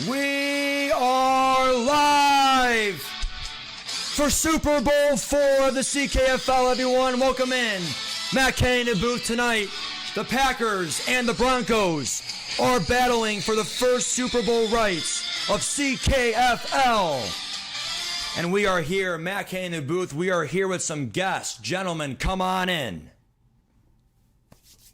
We are live for Super Bowl IV of the CKFL, everyone. Welcome in. Matt Kenny in the booth tonight. The Packers and the Broncos are battling for the first Super Bowl rights of CKFL. And we are here, Matt Kenny in the booth. We are here with some guests. Gentlemen, come on in.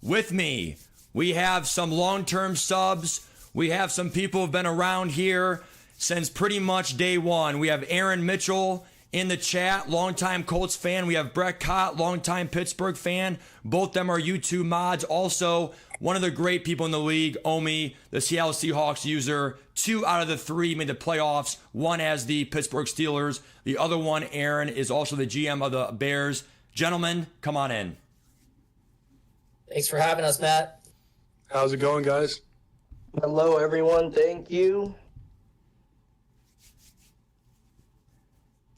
With me, we have some long-term subs. We have some people who have been around here since pretty much day one. We have Aaron Mitchell in the chat, longtime Colts fan. We have Brett Cott, longtime Pittsburgh fan. Both of them are YouTube mods. Also, one of the great people in the league, Omi, the Seattle Seahawks user. 2 out of the 3 made the playoffs. One as the Pittsburgh Steelers. The other one, Aaron, is also the GM of the Bears. Gentlemen, come on in. Thanks for having us, Matt. How's it going, guys? Hello, everyone. Thank you.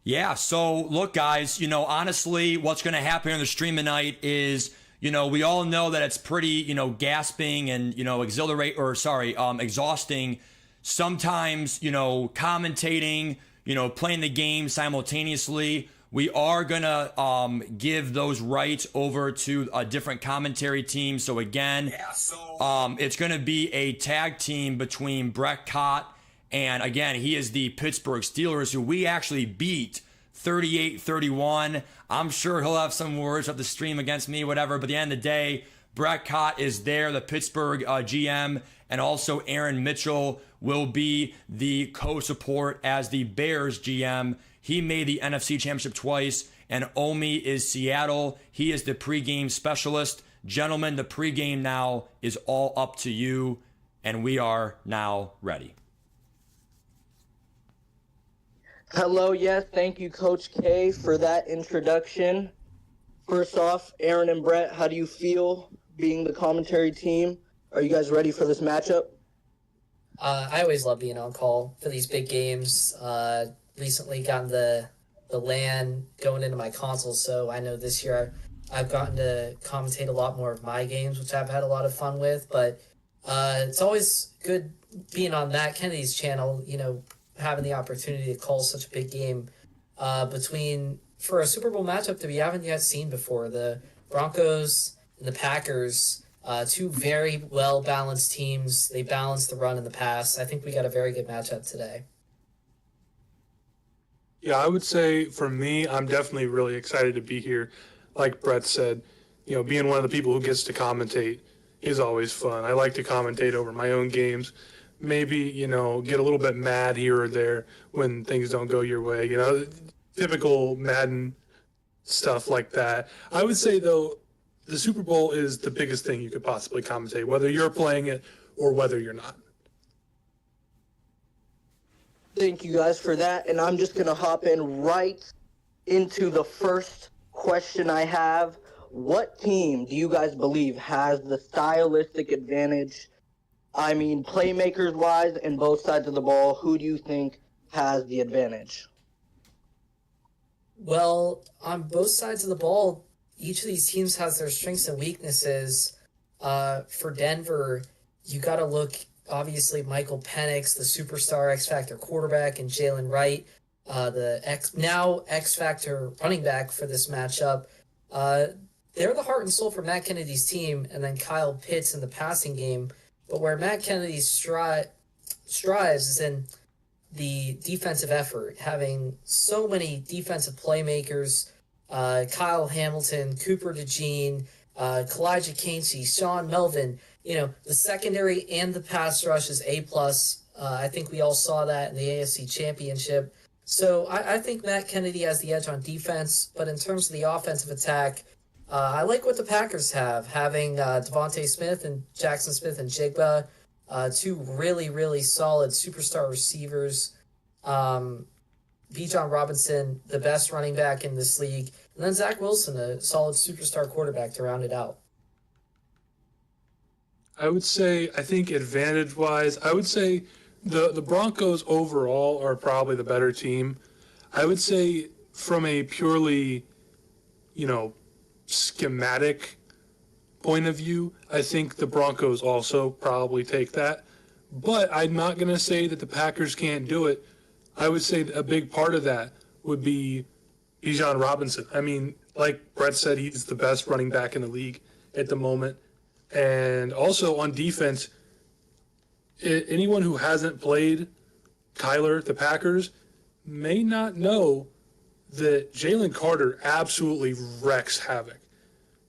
Yeah, so look, guys, honestly, what's going to happen in the stream tonight is, we all know that it's pretty, gasping and, exhausting. Sometimes, commentating, playing the game simultaneously. We are going to give those rights over to a different commentary team. So again, it's going to be a tag team between Brett Cott and, again, he is the Pittsburgh Steelers, who we actually beat 38-31. I'm sure he'll have some words at the stream against me, whatever. But at the end of the day, Brett Cott is there, the Pittsburgh GM, and also Aaron Mitchell will be the co-support as the Bears GM. He made the NFC Championship twice, and Omi is Seattle. He is the pregame specialist. Gentlemen, the pregame now is all up to you, and we are now ready. Hello, yes, thank you, Coach K, for that introduction. First off, Aaron and Brett, how do you feel being the commentary team? Are you guys ready for this matchup? I always love being on call for these big games. Recently gotten the LAN going into my console, so I know this year I've gotten to commentate a lot more of my games, which I've had a lot of fun with. But it's always good being on Matt Kennedy's channel, having the opportunity to call such a big game for a Super Bowl matchup that we haven't yet seen before. The Broncos and the Packers, 2 very well-balanced teams. They balance the run and the pass. I think we got a very good matchup today. Yeah, I would say for me, I'm definitely really excited to be here. Like Brett said, being one of the people who gets to commentate is always fun. I like to commentate over my own games. Maybe, get a little bit mad here or there when things don't go your way. Typical Madden stuff like that. I would say, though, the Super Bowl is the biggest thing you could possibly commentate, whether you're playing it or whether you're not. Thank you guys for that, and I'm just going to hop in right into the first question I have. What team do you guys believe has the stylistic advantage? I mean, playmakers-wise and both sides of the ball, who do you think has the advantage? Well, on both sides of the ball, each of these teams has their strengths and weaknesses. For Denver, you got to look, obviously, Michael Penix, the superstar X-Factor quarterback, and Jalen Wright, the X-Factor running back for this matchup. They're the heart and soul for Matt Kennedy's team, and then Kyle Pitts in the passing game. But where Matt Kennedy strives is in the defensive effort, having so many defensive playmakers, Kyle Hamilton, Cooper DeJean, Kalijah Kancey, Sean Melvin. The secondary and the pass rush is A+. I think we all saw that in the AFC Championship. So I think Matt Kennedy has the edge on defense, but in terms of the offensive attack, I like what the Packers have, having Devontae Smith and Jackson Smith and Jigba, 2 really, really solid superstar receivers. Bijan Robinson, the best running back in this league, and then Zach Wilson, a solid superstar quarterback to round it out. I would say, I think advantage-wise, I would say the Broncos overall are probably the better team. I would say from a purely, schematic point of view, I think the Broncos also probably take that. But I'm not going to say that the Packers can't do it. I would say a big part of that would be Bijan Robinson. I mean, like Brett said, he's the best running back in the league at the moment. And also on defense, anyone who hasn't played Kyler, the Packers, may not know that Jalen Carter absolutely wrecks havoc.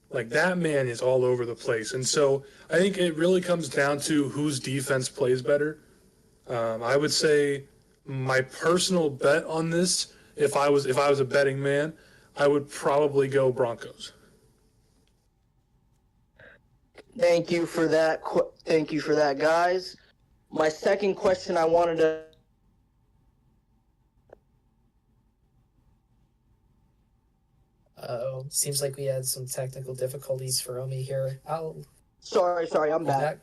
Like, that man is all over the place. And so I think it really comes down to whose defense plays better. I would say my personal bet on this, if I was a betting man, I would probably go Broncos. Thank you for that. Thank you for that, guys. My second question I wanted to. Uh-oh. Seems like we had some technical difficulties for Omi here. Sorry, I'm be back. back.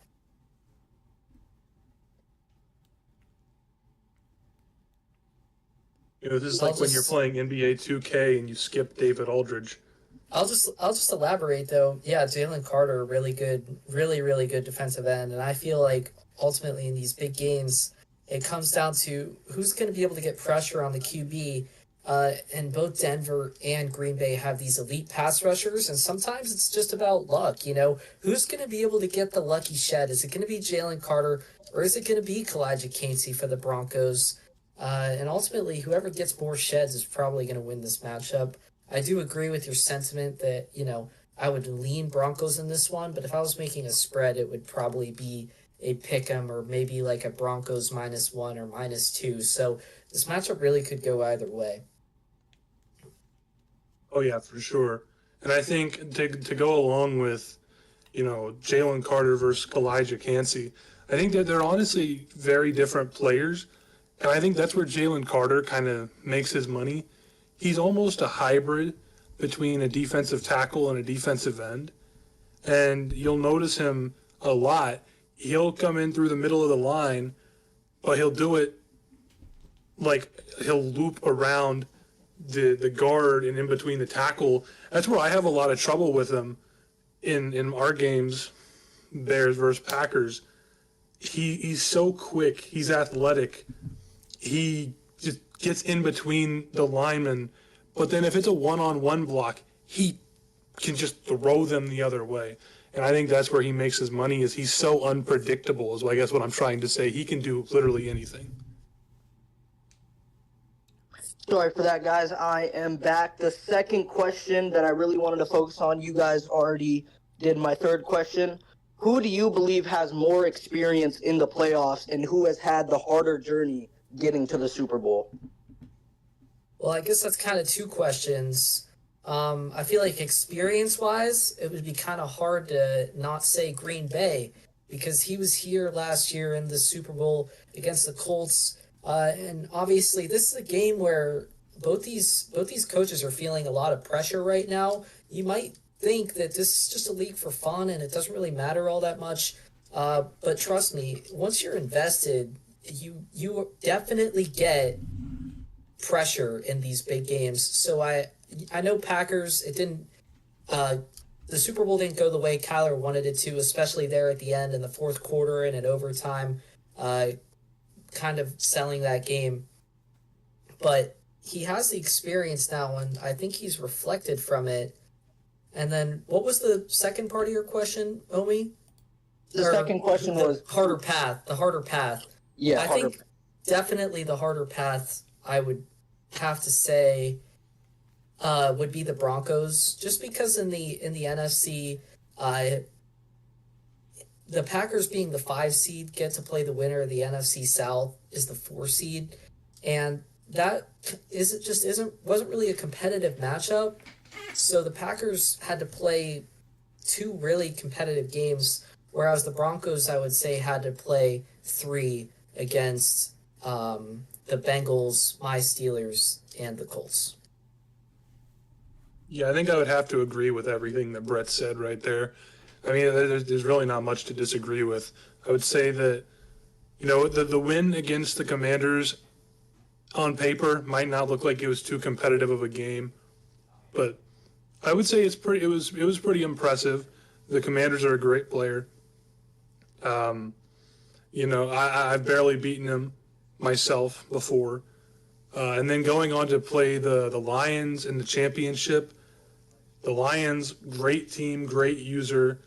This is like when you're playing NBA 2K and you skip David Aldridge. I'll just elaborate though. Yeah, Jalen Carter, really good, really good defensive end, and I feel like ultimately in these big games, it comes down to who's going to be able to get pressure on the QB. And both Denver and Green Bay have these elite pass rushers, and sometimes it's just about luck. Who's going to be able to get the lucky shed? Is it going to be Jalen Carter, or is it going to be Kalijah Kancey for the Broncos? And ultimately, whoever gets more sheds is probably going to win this matchup. I do agree with your sentiment that, I would lean Broncos in this one, but if I was making a spread, it would probably be a pick 'em or maybe like a Broncos -1 or -2. So this matchup really could go either way. Oh, yeah, for sure. And I think to go along with, Jalen Carter versus Kalijah Kancey, I think that they're honestly very different players. And I think that's where Jalen Carter kind of makes his money. He's almost a hybrid between a defensive tackle and a defensive end. And you'll notice him a lot. He'll come in through the middle of the line, but he'll do it like he'll loop around the guard and in between the tackle. That's where I have a lot of trouble with him in our games, Bears versus Packers. He's so quick. He's athletic. He just gets in between the linemen. But then if it's a one-on-one block, he can just throw them the other way. And I think that's where he makes his money, is he's so unpredictable, is I guess what I'm trying to say. He can do literally anything. Sorry for that, guys. I am back. The second question that I really wanted to focus on, you guys already did my third question. Who do you believe has more experience in the playoffs and who has had the harder journey getting to the Super Bowl? Well, I guess that's kind of two questions. I feel like experience-wise, it would be kind of hard to not say Green Bay because he was here last year in the Super Bowl against the Colts. And obviously, this is a game where both these coaches are feeling a lot of pressure right now. You might think that this is just a league for fun and it doesn't really matter all that much. But trust me, once you're invested, you definitely get pressure in these big games. So I know Packers, it didn't the Super Bowl didn't go the way Kyler wanted it to, especially there at the end in the fourth quarter and in overtime, kind of selling that game. But he has the experience now, and I think he's reflected from it. And then what was the second part of your question, Omi? The second question was the harder path. Yeah, I think definitely the harder path, I would have to say, would be the Broncos, just because in the NFC, the Packers being the 5 seed get to play the winner of the NFC South is the 4 seed, and that wasn't really a competitive matchup. So the Packers had to play 2 really competitive games, whereas the Broncos, I would say, had to play 3 against the Bengals, my Steelers, and the Colts. Yeah, I think I would have to agree with everything that Brett said right there. I mean, there's really not much to disagree with. I would say that, the win against the Commanders on paper might not look like it was too competitive of a game, but I would say it was pretty impressive. The Commanders are a great player. I've barely beaten him myself before. And then going on to play the Lions in the championship. The Lions, great team, great user.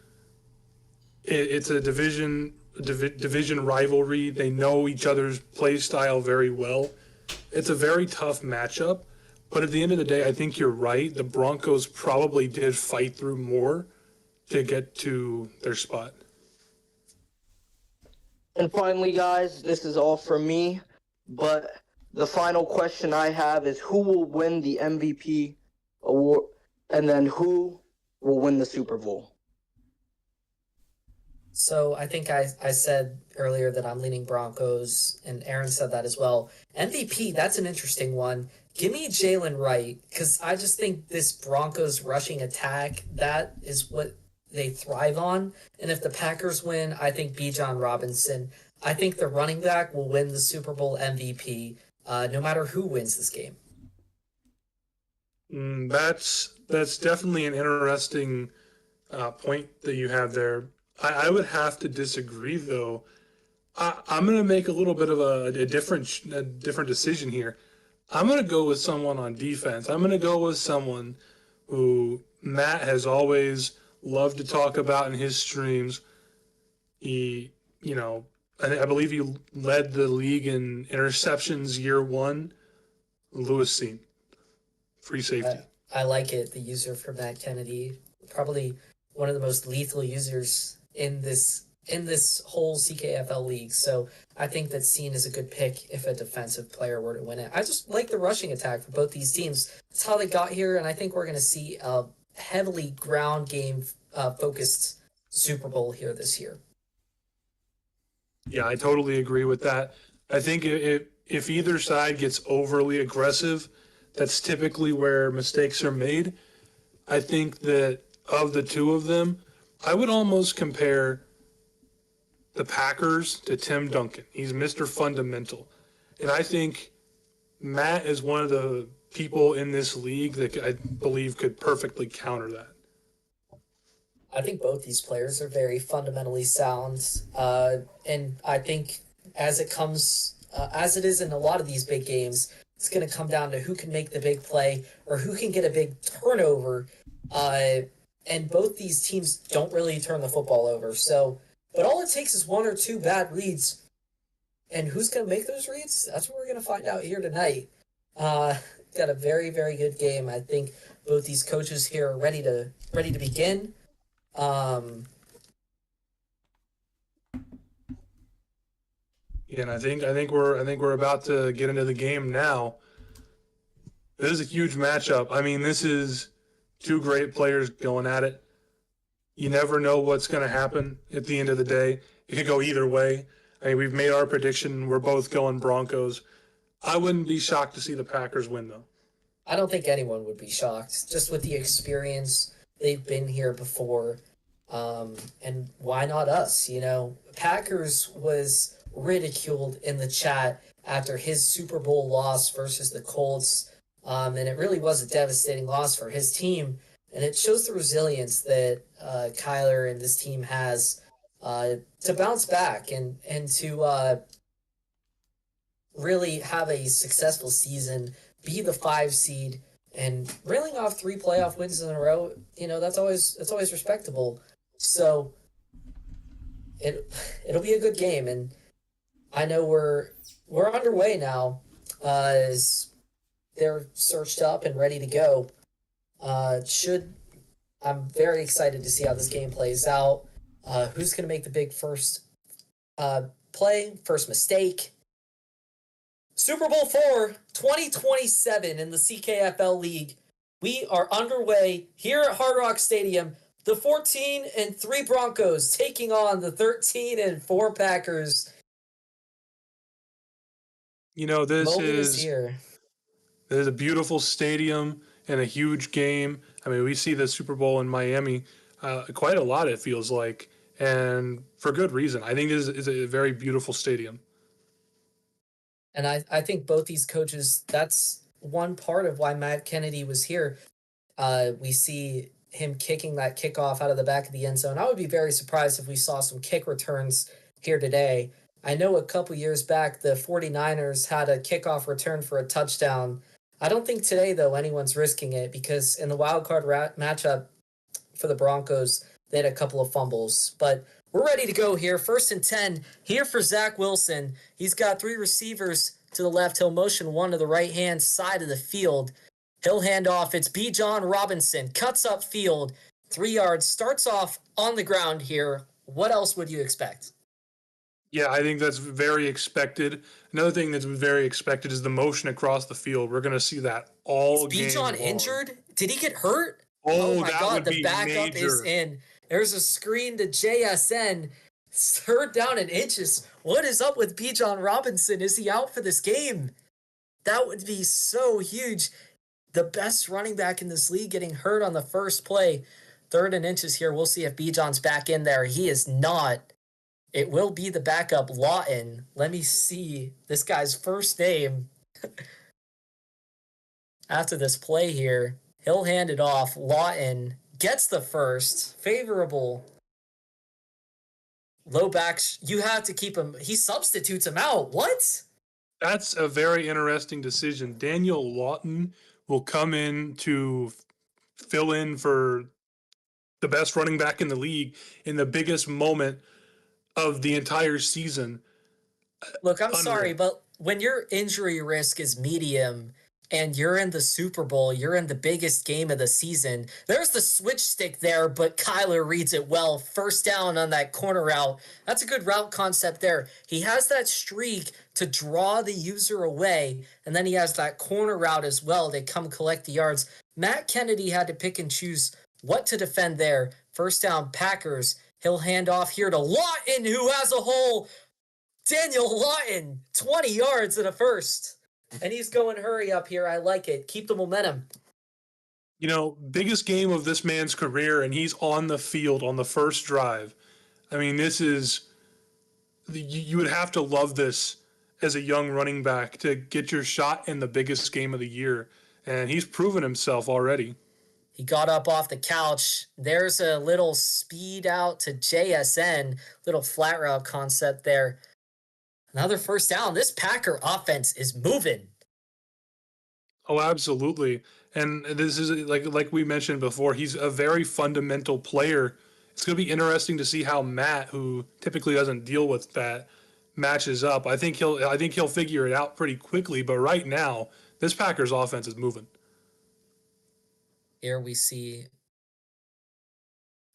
It's a division rivalry. They know each other's play style very well. It's a very tough matchup. But at the end of the day, I think you're right. The Broncos probably did fight through more to get to their spot. And finally, guys, this is all from me. But the final question I have is who will win the MVP award, and then who will win the Super Bowl? So I think I said earlier that I'm leaning Broncos, and Aaron said that as well. MVP, that's an interesting one. Give me Jalen Wright, because I just think this Broncos rushing attack, that is what they thrive on. And if the Packers win, I think Bijan Robinson. I think the running back will win the Super Bowl MVP, no matter who wins this game. That's definitely an interesting point that you have there. I would have to disagree, though. I'm going to make a little bit of a different decision here. I'm going to go with someone on defense. I'm going to go with someone who Matt has always loved to talk about in his streams. I believe he led the league in interceptions year one. Lewis Seen, free safety. I like it. The user for Matt Kennedy, probably one of the most lethal users in this whole CKFL league. So I think that Seen is a good pick if a defensive player were to win it. I just like the rushing attack for both these teams. That's how they got here, and I think we're going to see a heavily ground game focused Super Bowl here this year. Yeah, I totally agree with that. I think if either side gets overly aggressive, that's typically where mistakes are made. I think that of the two of them, I would almost compare the Packers to Tim Duncan. He's Mr. Fundamental. And I think Matt is one of the people in this league that I believe could perfectly counter that. I think both these players are very fundamentally sound. And I think as it is in a lot of these big games, it's going to come down to who can make the big play or who can get a big turnover. And both these teams don't really turn the football over. But all it takes is one or two bad reads. And who's going to make those reads? That's what we're going to find out here tonight. Got a very, very good game. I think both these coaches here are ready to begin. Yeah, and I think we're about to get into the game now. This is a huge matchup. I mean, this is two great players going at it. You never know what's going to happen at the end of the day. It could go either way. I mean, we've made our prediction. We're both going Broncos. I wouldn't be shocked to see the Packers win, though. I don't think anyone would be shocked, just with the experience. They've been here before. And why not us? Packers was ridiculed in the chat after his Super Bowl loss versus the Colts. And it really was a devastating loss for his team. And it shows the resilience that Kyler and this team has to bounce back and to really have a successful season, be the 5 seed, and reeling off 3 playoff wins in a row. That's always respectable. So it'll be a good game, and I know we're underway now. As they're searched up and ready to go. I'm very excited to see how this game plays out. Who's going to make the big first play, first mistake? Super Bowl 4, 2027 in the CKFL League. We are underway here at Hard Rock Stadium. The 14-3 Broncos taking on the 13-4 Packers. This is a beautiful stadium and a huge game. I mean, we see the Super Bowl in Miami quite a lot, it feels like, and for good reason. I think it is a very beautiful stadium. And I think both these coaches, that's one part of why Matt Kennedy was here. We see him kicking that kickoff out of the back of the end zone. I would be very surprised if we saw some kick returns here today. I know a couple years back the 49ers had a kickoff return for a touchdown. I don't think today, though, anyone's risking it because in the wild card matchup for the Broncos, they had a couple of fumbles. But we're ready to go here. 1st and 10 here for Zach Wilson. He's got 3 receivers to the left. He'll motion one to the right-hand side of the field. He'll hand off. It's Bijan Robinson. Cuts up field. 3 yards. Starts off on the ground here. What else would you expect? Yeah, I think that's very expected. Another thing that's very expected is the motion across the field. We're going to see that all game long. Bijan injured? Did he get hurt? Oh, my that God, would the be backup major. is in. There's a screen to JSN. 3rd down and inches. What is up with Bijan Robinson? Is he out for this game? That would be so huge. The best running back in this league getting hurt on the first play. 3rd and inches here. We'll see if Bijan's back in there. He is not. It will be the backup, Lawton. Let me see this guy's first name. After this play here, he'll hand it off. Lawton gets the first. Favorable. Low backs, you have to keep him. He substitutes him out. What? That's a very interesting decision. Daniel Lawton will come in to fill in for the best running back in the league in the biggest moment of the entire season. Look, I'm sorry, but when your injury risk is medium and you're in the Super Bowl, you're in the biggest game of the season, there's the switch stick there, but Kyler reads it well. 1st down on that corner route. That's a good route concept there. He has that streak to draw the user away, and then he has that corner route as well to come collect the yards. Matt Kennedy had to pick and choose what to defend there. 1st down, Packers. He'll hand off here to Lawton, who has a hole. Daniel Lawton, 20 yards in a first. And he's going hurry up here. I like it. Keep the momentum. You know, biggest game of this man's career, and he's on the field on the first drive. I mean, this is, you would have to love this as a young running back to get your shot in the biggest game of the year. And he's proven himself already. He got up off the couch. There's a little speed out to JSN, little flat route concept there. Another 1st down. This Packer offense is moving. Oh, absolutely. And this is like we mentioned before, he's a very fundamental player. It's going to be interesting to see how Matt, who typically doesn't deal with that, matches up. I think he'll figure it out pretty quickly, but right now, this Packers offense is moving. Here we see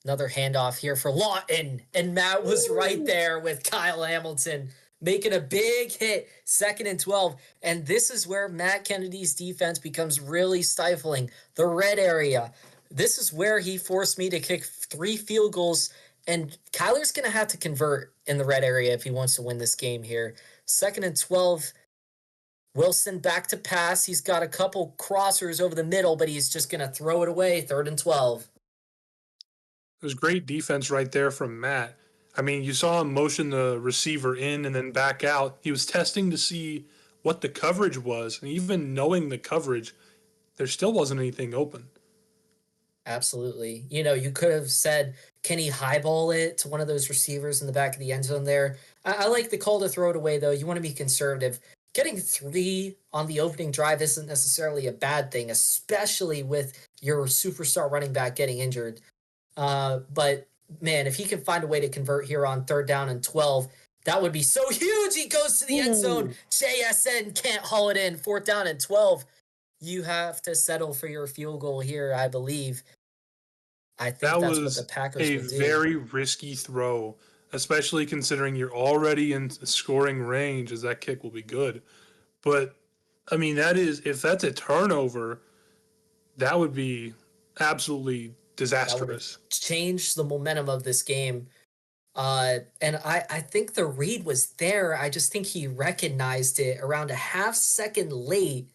another handoff here for Lawton. And Matt was right there with Kyle Hamilton making a big hit. 2nd and 12. And this is where Matt Kennedy's defense becomes really stifling. The red area. This is where he forced me to kick 3 field goals. And Kyler's going to have to convert in the red area if he wants to win this game here. 2nd and 12. Wilson back to pass. He's got a couple crossers over the middle, but he's just going to throw it away. 3rd and 12. There's great defense right there from Matt. I mean, you saw him motion the receiver in and then back out. He was testing to see what the coverage was. And even knowing the coverage, there still wasn't anything open. Absolutely. You know, you could have said, can he highball it to one of those receivers in the back of the end zone there? I like the call to throw it away, though. You want to be conservative. Getting 3 on the opening drive isn't necessarily a bad thing, especially with your superstar running back getting injured. But, man, if he can find a way to convert here on 3rd down and 12, that would be so huge. He goes to the end zone. JSN can't haul it in. 4th down and 12. You have to settle for your field goal here, I believe. I think that's what the Packers would do. A very risky throw, especially considering you're already in scoring range, as that kick will be good. But, I mean, if that's a turnover, that would be absolutely disastrous. Change the momentum of this game. And I think the read was there. I just think he recognized it around a half second late.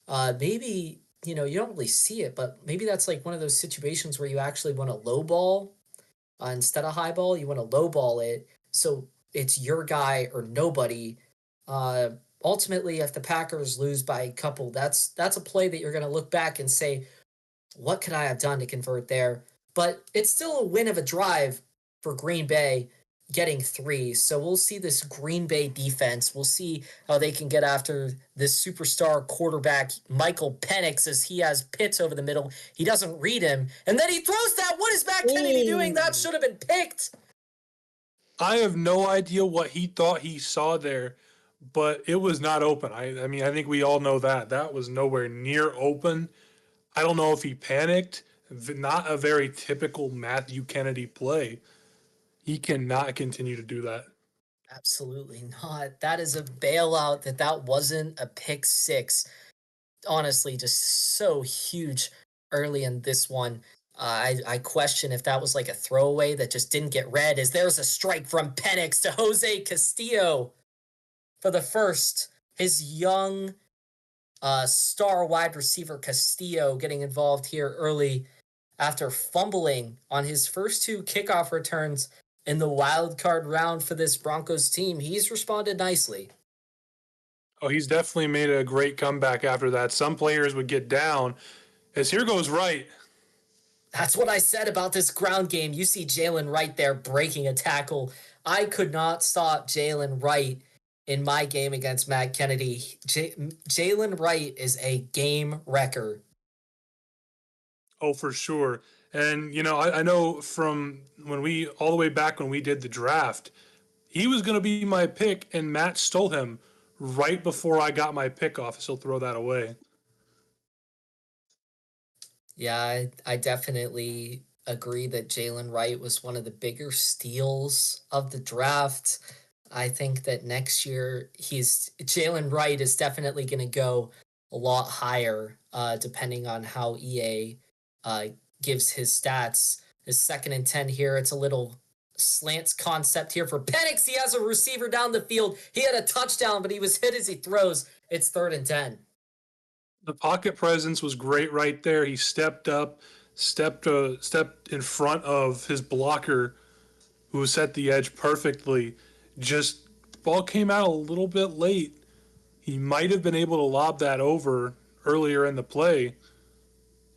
Maybe, you don't really see it, but maybe that's like one of those situations where you actually want to low ball instead of high ball. You want to low ball it. So it's your guy or nobody. Ultimately, if the Packers lose by a couple, that's a play that you're going to look back and say, what could I have done to convert there? But it's still a win of a drive for Green Bay. getting 3. So we'll see this Green Bay defense. We'll see how they can get after this superstar quarterback, Michael Penix, as he has Pitts over the middle. He doesn't read him. And then he throws that. What is Matt Kennedy doing? That should have been picked. I have no idea what he thought he saw there, but it was not open. I mean, I think we all know that. That was nowhere near open. I don't know if he panicked. Not a very typical Matthew Kennedy play. He cannot continue to do that. Absolutely not. That is a bailout. That wasn't a pick six. Honestly, just so huge early in this one. I question if that was like a throwaway that just didn't get read. As there's a strike from Penix to Jose Castillo for the first. His young star wide receiver Castillo getting involved here early after fumbling on his first 2 kickoff returns in the wild card round for this Broncos team. He's responded nicely. Oh, he's definitely made a great comeback after that. Some players would get down. As here goes right. That's what I said about this ground game. You see Jalen Wright there breaking a tackle. I could not stop Jalen Wright in my game against Matt Kennedy. Jalen Wright is a game wrecker. Oh, for sure. And, I know from all the way back when we did the draft, he was going to be my pick, and Matt stole him right before I got my pick off. So throw that away. Yeah, I definitely agree that Jalen Wright was one of the bigger steals of the draft. I think that next year Jalen Wright is definitely going to go a lot higher, depending on how EA gives his stats. His 2nd and 10 here. It's a little slants concept here for Penix. He has a receiver down the field. He had a touchdown, but he was hit as he throws. It's 3rd and 10. The pocket presence was great right there. He stepped up, stepped in front of his blocker, who set the edge perfectly. Just ball came out a little bit late. He might have been able to lob that over earlier in the play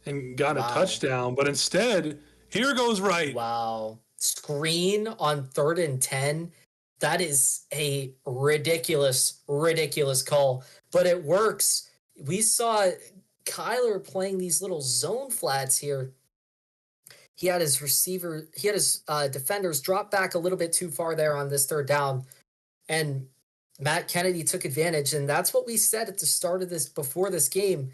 and got a touchdown, but instead, here goes right. Wow. Screen on 3rd and 10. That is a ridiculous, ridiculous call, but it works. We saw Kyler playing these little zone flats here. He had his defenders drop back a little bit too far there on this 3rd down. And Matt Kennedy took advantage. And that's what we said at the start of this, before this game.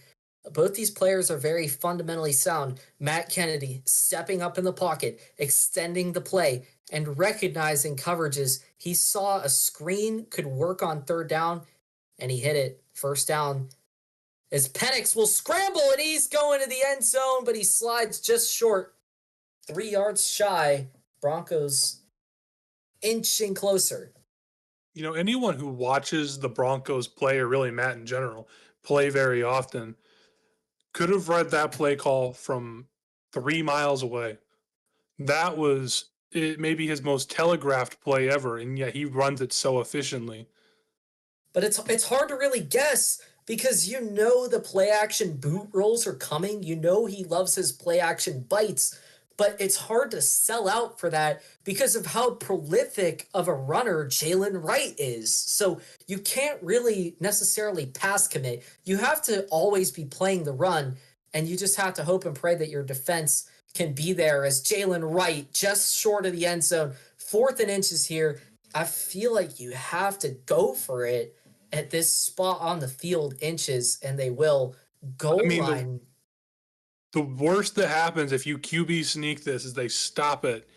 Both these players are very fundamentally sound. Matt Kennedy stepping up in the pocket, extending the play, and recognizing coverages. He saw a screen could work on 3rd down, and he hit it. 1st down. As Penix will scramble, and he's going to the end zone, but he slides just short. 3 yards shy. Broncos inching closer. Anyone who watches the Broncos play, or really Matt in general, play very often, could have read that play call from 3 miles away. That was maybe his most telegraphed play ever, and yet he runs it so efficiently. But it's hard to really guess because the play action boot rolls are coming. He loves his play action bites, but it's hard to sell out for that because of how prolific of a runner Jalen Wright is. So you can't really necessarily pass commit. You have to always be playing the run, and you just have to hope and pray that your defense can be there. As Jalen Wright just short of the end zone, 4th and inches here. I feel like you have to go for it at this spot on the field, inches, and they will. Goal line. The worst that happens if you QB sneak this is they stop it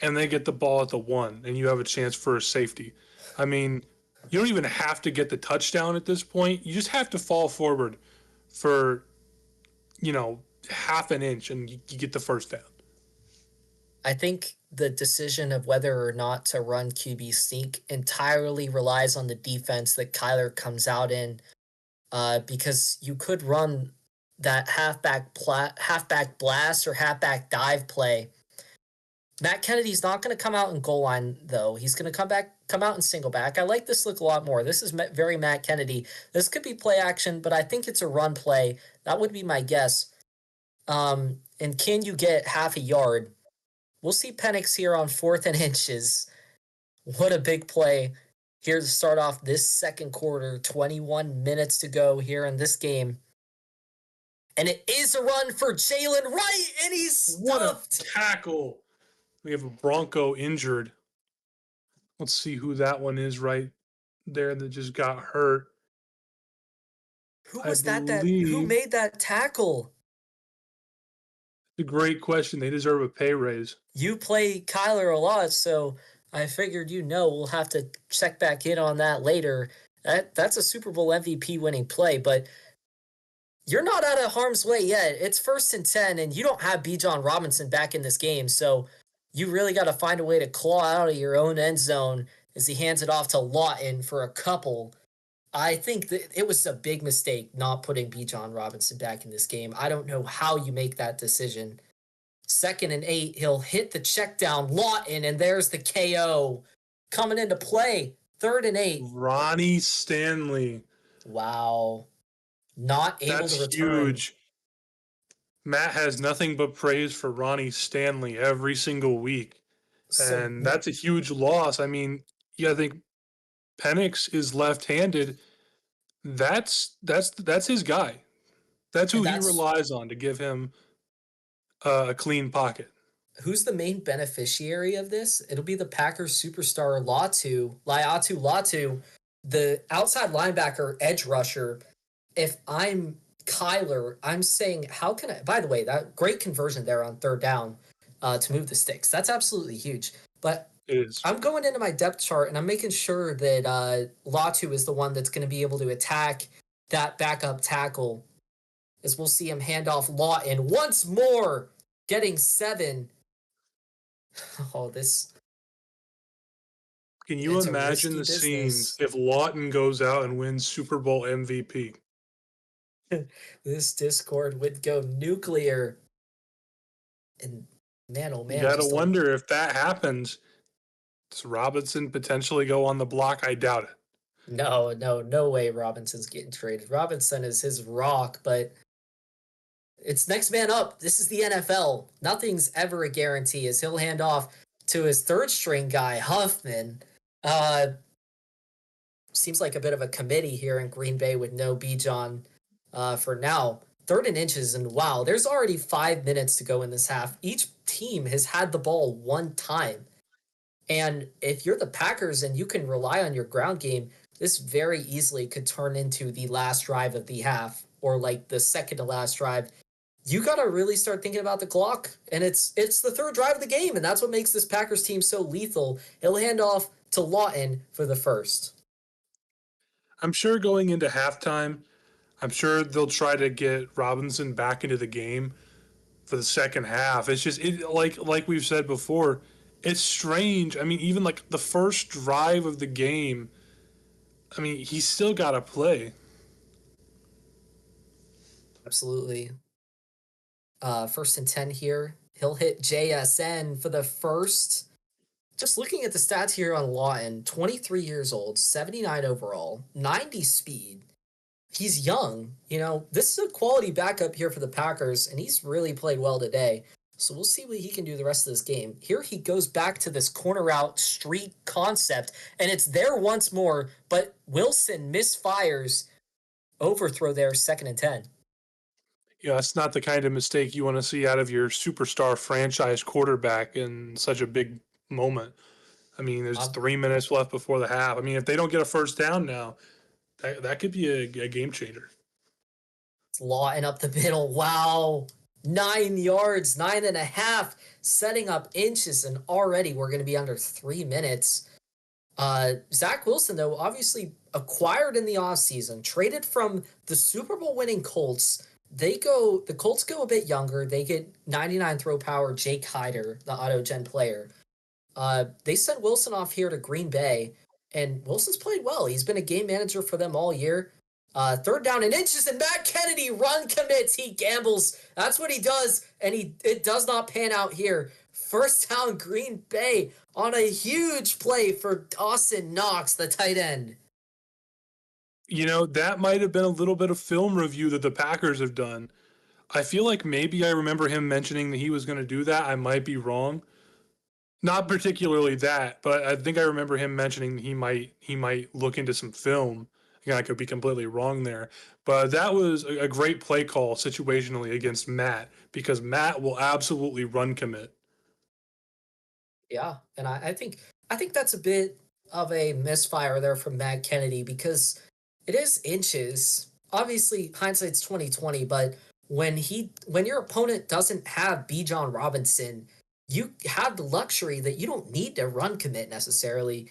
and they get the ball at the 1 and you have a chance for a safety. I mean, you don't even have to get the touchdown at this point. You just have to fall forward for, half an inch and you get the 1st down. I think the decision of whether or not to run QB sneak entirely relies on the defense that Kyler comes out in, because you could run that halfback blast or halfback dive play. Matt Kennedy's not going to come out in goal line, though. He's going to come out in single back. I like this look a lot more. This is very Matt Kennedy. This could be play action, but I think it's a run play. That would be my guess. And can you get half a yard? We'll see Penix here on 4th and inches. What a big play here to start off this second quarter. 21 minutes to go here in this game. And it is a run for Jalen Wright, and he's What a stuffed. tackle. We have a Bronco injured. Let's see who that one is right there that just got hurt. Who I was that? Who believe made that tackle? it's a great question. They deserve a pay raise. You play Kyler a lot, so I figured we'll have to check back in on that later. That's a Super Bowl MVP winning play, but you're not out of harm's way yet. It's 1st and 10, and you don't have Bijan Robinson back in this game, so you really got to find a way to claw out of your own end zone as he hands it off to Lawton for a couple. I think that it was a big mistake not putting Bijan Robinson back in this game. I don't know how you make that decision. 2nd and 8, he'll hit the check down Lawton, and there's the KO coming into play. 3rd and 8. Ronnie Stanley. Wow. Not able That's to return. huge. Matt has nothing but praise for Ronnie Stanley every single week. So, And that's a huge loss. I mean, yeah, I think Penix is left-handed. That's his guy. That's who he relies on to give him a clean pocket. who's the main beneficiary of this? It'll be the Packers superstar Latu, the outside linebacker edge rusher. If I'm Kyler, I'm saying, how can I? By the way, that great conversion there on 3rd down to move the sticks. That's absolutely huge. But It is. I'm going into my depth chart and I'm making sure that Latu is the one that's going to be able to attack that backup tackle. As we'll see him hand off Lawton once more, getting 7. Oh, this. Can you imagine the scenes if Lawton goes out and wins Super Bowl MVP? This Discord would go nuclear. And man, oh man. You got to wonder if that happens, does Robinson potentially go on the block? I doubt it. No way Robinson's getting traded. Robinson is his rock, but it's next man up. This is the NFL. Nothing's ever a guarantee as he'll hand off to his 3rd string guy, Huffman. Seems like a bit of a committee here in Green Bay with no Bijan for now. 3rd and inches, and wow, there's already 5 minutes to go in this half. Each team has had the ball one time. And if you're the Packers and you can rely on your ground game, this very easily could turn into the last drive of the half or like the second to last drive. You got to really start thinking about the clock. And it's the 3rd drive of the game, and that's what makes this Packers team so lethal. He'll hand off to Lawton for the 1st. I'm sure going into halftime, I'm sure they'll try to get Robinson back into the game for the second half. It's just like we've said before, it's strange. I mean, even like the first drive of the game, I mean, he's still got to play. Absolutely. 1st and 10 here. He'll hit JSN for the 1st. Just looking at the stats here on Lawton, 23 years old, 79 overall, 90 speed. He's young. This is a quality backup here for the Packers, and he's really played well today. So we'll see what he can do the rest of this game. Here he goes back to this corner route streak concept, and it's there once more, but Wilson misfires. Overthrow there, 2nd and 10. Yeah, that's not the kind of mistake you want to see out of your superstar franchise quarterback in such a big moment. I mean, there's 3 minutes left before the half. I mean, if they don't get a 1st down now, that could be a game changer. It's Lawton up the middle. Wow. 9 yards, 9.5, setting up inches, and already we're going to be under 3 minutes. Zach Wilson, though, obviously acquired in the offseason, traded from the Super Bowl winning Colts. The Colts go a bit younger. They get 99 throw power Jake Hyder, the AutoGen player. They sent Wilson off here to Green Bay, and Wilson's played well. He's been a game manager for them all year. 3rd down and inches, and Matt Kennedy run commits. He gambles. That's what he does, and it does not pan out here. 1st down Green Bay on a huge play for Dawson Knox, the tight end. That might have been a little bit of film review that the Packers have done. I feel like maybe I remember him mentioning that he was going to do that. I might be wrong. Not particularly that, but I think I remember him mentioning he might look into some film. Again, I could be completely wrong there, but that was a great play call situationally against Matt because Matt will absolutely run commit. Yeah, and I think that's a bit of a misfire there from Matt Kennedy because it is inches. Obviously, hindsight's 2020, but when your opponent doesn't have B. John Robinson, you have the luxury that you don't need to run commit necessarily.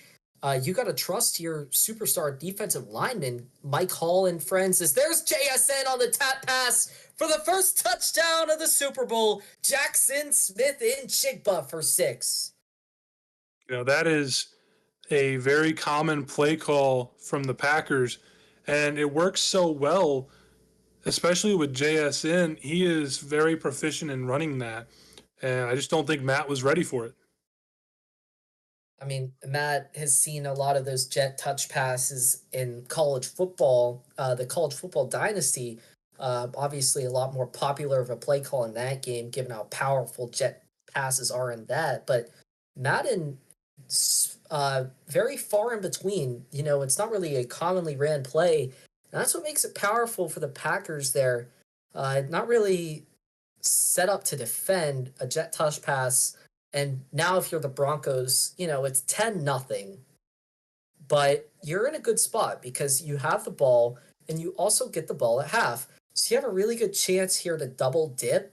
You got to trust your superstar defensive lineman, Mike Hall and friends. As there's JSN on the tap pass for the first touchdown of the Super Bowl. Jackson Smith in Chigba for 6. That is a very common play call from the Packers, and it works so well, especially with JSN. He is very proficient in running that, and I just don't think Matt was ready for it. I mean, Matt has seen a lot of those jet touch passes in college football, the college football dynasty. Obviously, a lot more popular of a play call in that game, given how powerful jet passes are in that. But Madden, very far in between. It's not really a commonly ran play. And that's what makes it powerful for the Packers there. Not really set up to defend a jet touch pass. And now if you're the Broncos, it's 10-0. But you're in a good spot because you have the ball and you also get the ball at half. So you have a really good chance here to double dip.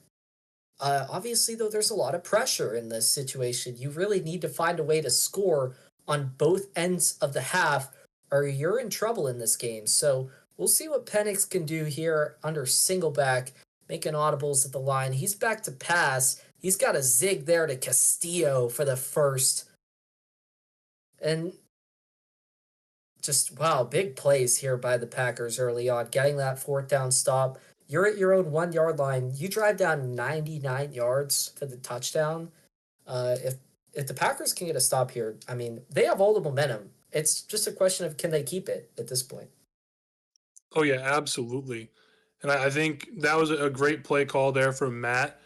Obviously, though, there's a lot of pressure in this situation. You really need to find a way to score on both ends of the half or you're in trouble in this game. So we'll see what Penix can do here under single back, making audibles at the line. He's back to pass. He's got a zig there to Castillo for the first. And just, wow, big plays here by the Packers early on, getting that 4th down stop. You're at your own 1 yard line. You drive down 99 yards for the touchdown. If the Packers can get a stop here, I mean, they have all the momentum. It's just a question of can they keep it at this point. Oh yeah, absolutely. And I think that was a great play call there from Matt.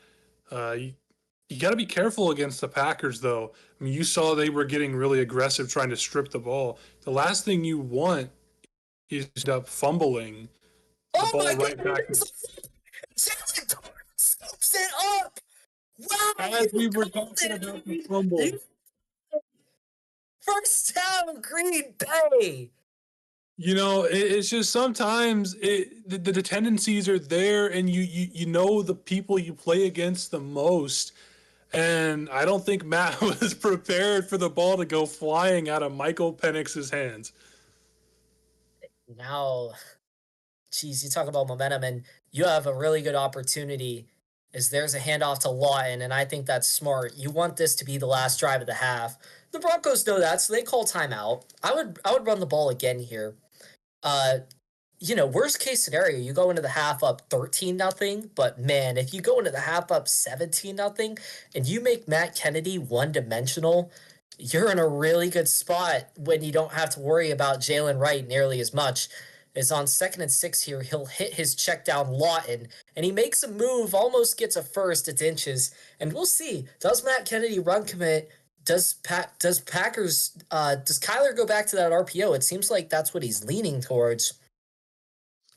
You got to be careful against the Packers, though. I mean, you saw they were getting really aggressive trying to strip the ball. The last thing you want is to end up fumbling the Oh ball my right God! back. Jalen scoops it up! Wow! As we were talking about the fumble. First down, Green Bay! It's just sometimes the tendencies are there, and you know the people you play against the most. And I don't think Matt was prepared for the ball to go flying out of Michael Penix's hands. Now, geez, you talk about momentum, and you have a really good opportunity as there's a handoff to Lawton, and I think that's smart. You want this to be the last drive of the half. The Broncos know that, so they call timeout. I would run the ball again here. Uh, worst case scenario, you go into the half up 13-0, but man, if you go into the half up 17-0 and you make Matt Kennedy one-dimensional, you're in a really good spot when you don't have to worry about Jalen Wright nearly as much. As on 2nd and 6 here, he'll hit his check down Lawton, and he makes a move, almost gets a first, it's inches, and we'll see. Does Matt Kennedy run commit? Does Packers does Kyler go back to that RPO? It seems like that's what he's leaning towards.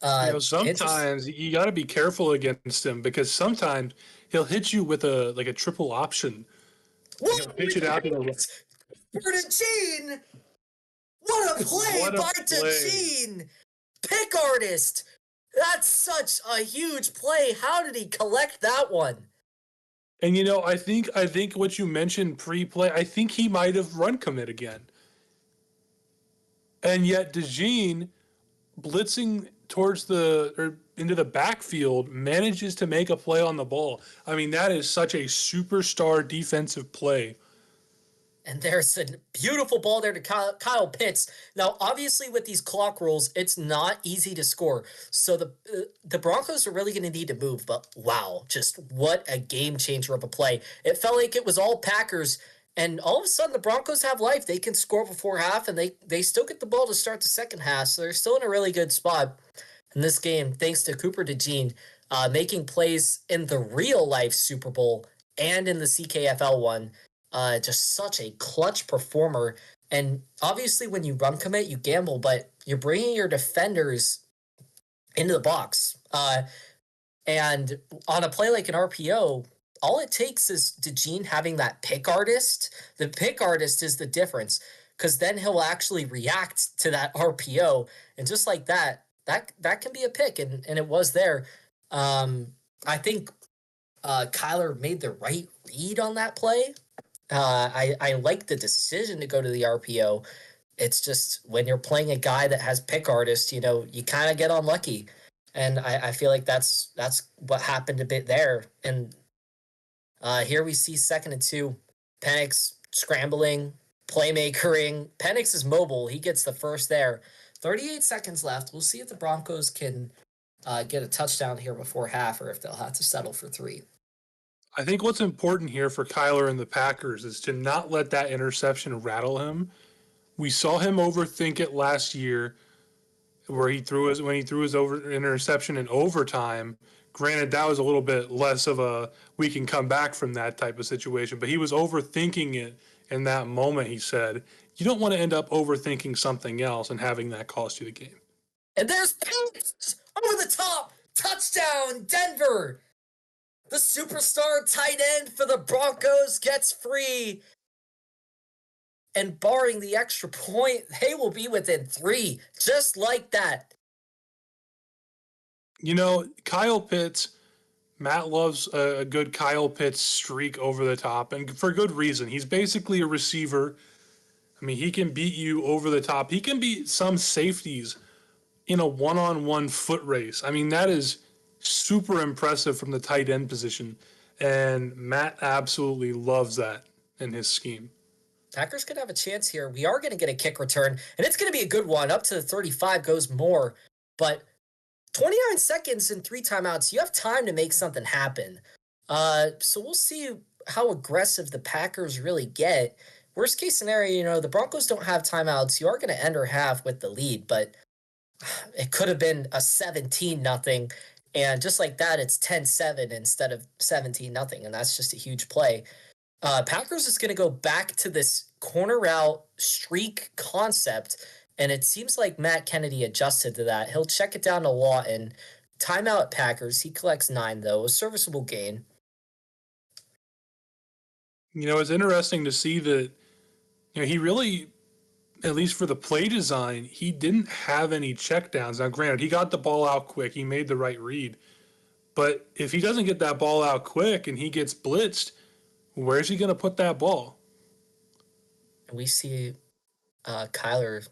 Sometimes you got to be careful against him because sometimes he'll hit you with a triple option. He'll pitch it out to the right. For DeGene! What a play by DeGene! Pick artist! That's such a huge play. How did he collect that one? And I think what you mentioned pre-play, I think he might have run commit again. And yet DeGene blitzing into the backfield manages to make a play on the ball. I mean, that is such a superstar defensive play. And there's a beautiful ball there to Kyle Pitts. Now, obviously, with these clock rules, it's not easy to score. So the Broncos are really going to need to move. But wow, just what a game changer of a play. It felt like it was all Packers. And all of a sudden, the Broncos have life. They can score before half, and they still get the ball to start the second half. So they're still in a really good spot in this game, thanks to Cooper DeJean making plays in the real-life Super Bowl and in the CKFL one. just such a clutch performer. And obviously, when you run commit, you gamble, but you're bringing your defenders into the box. And on a play like an RPO, all it takes is DeGene having that pick artist. The pick artist is the difference because then he'll actually react to that RPO. And just like that, that can be a pick. And it was there. I think Kyler made the right read on that play. I like the decision to go to the RPO. It's just when you're playing a guy that has pick artist, you kind of get unlucky. And I feel like that's what happened a bit there. And here we see 2nd and 2. Penix scrambling, playmakering. Penix is mobile. He gets the first there. 38 seconds left. We'll see if the Broncos can get a touchdown here before half or if they'll have to settle for 3. I think what's important here for Kyler and the Packers is to not let that interception rattle him. We saw him overthink it last year where he threw his interception in overtime. Granted, that was a little bit less of a we can come back from that type of situation, but he was overthinking it in that moment, he said. You don't want to end up overthinking something else and having that cost you the game. And there's Penix over the top. Touchdown, Denver. The superstar tight end for the Broncos gets free. And barring the extra point, they will be within 3, just like that. Kyle Pitts, Matt loves a good Kyle Pitts streak over the top, and for good reason. He's basically a receiver. I mean, he can beat you over the top. He can beat some safeties in a one-on-one foot race. I mean, that is super impressive from the tight end position, and Matt absolutely loves that in his scheme. Packers could have a chance here. We are going to get a kick return, and it's going to be a good one. Up to the 35 goes more, but 29 seconds and 3 timeouts, you have time to make something happen. So we'll see how aggressive the Packers really get. Worst case scenario, the Broncos don't have timeouts. You are going to end or half with the lead, but it could have been a 17-0. And just like that, it's 10-7 instead of 17-0, and that's just a huge play. Packers is going to go back to this corner route streak concept, and it seems like Matt Kennedy adjusted to that. He'll check it down to Lawton. Timeout Packers. He collects 9, though. A serviceable gain. It's interesting to see that, he really, at least for the play design, he didn't have any checkdowns. Now, granted, he got the ball out quick. He made the right read. But if he doesn't get that ball out quick and he gets blitzed, where's he going to put that ball? And we see Kyler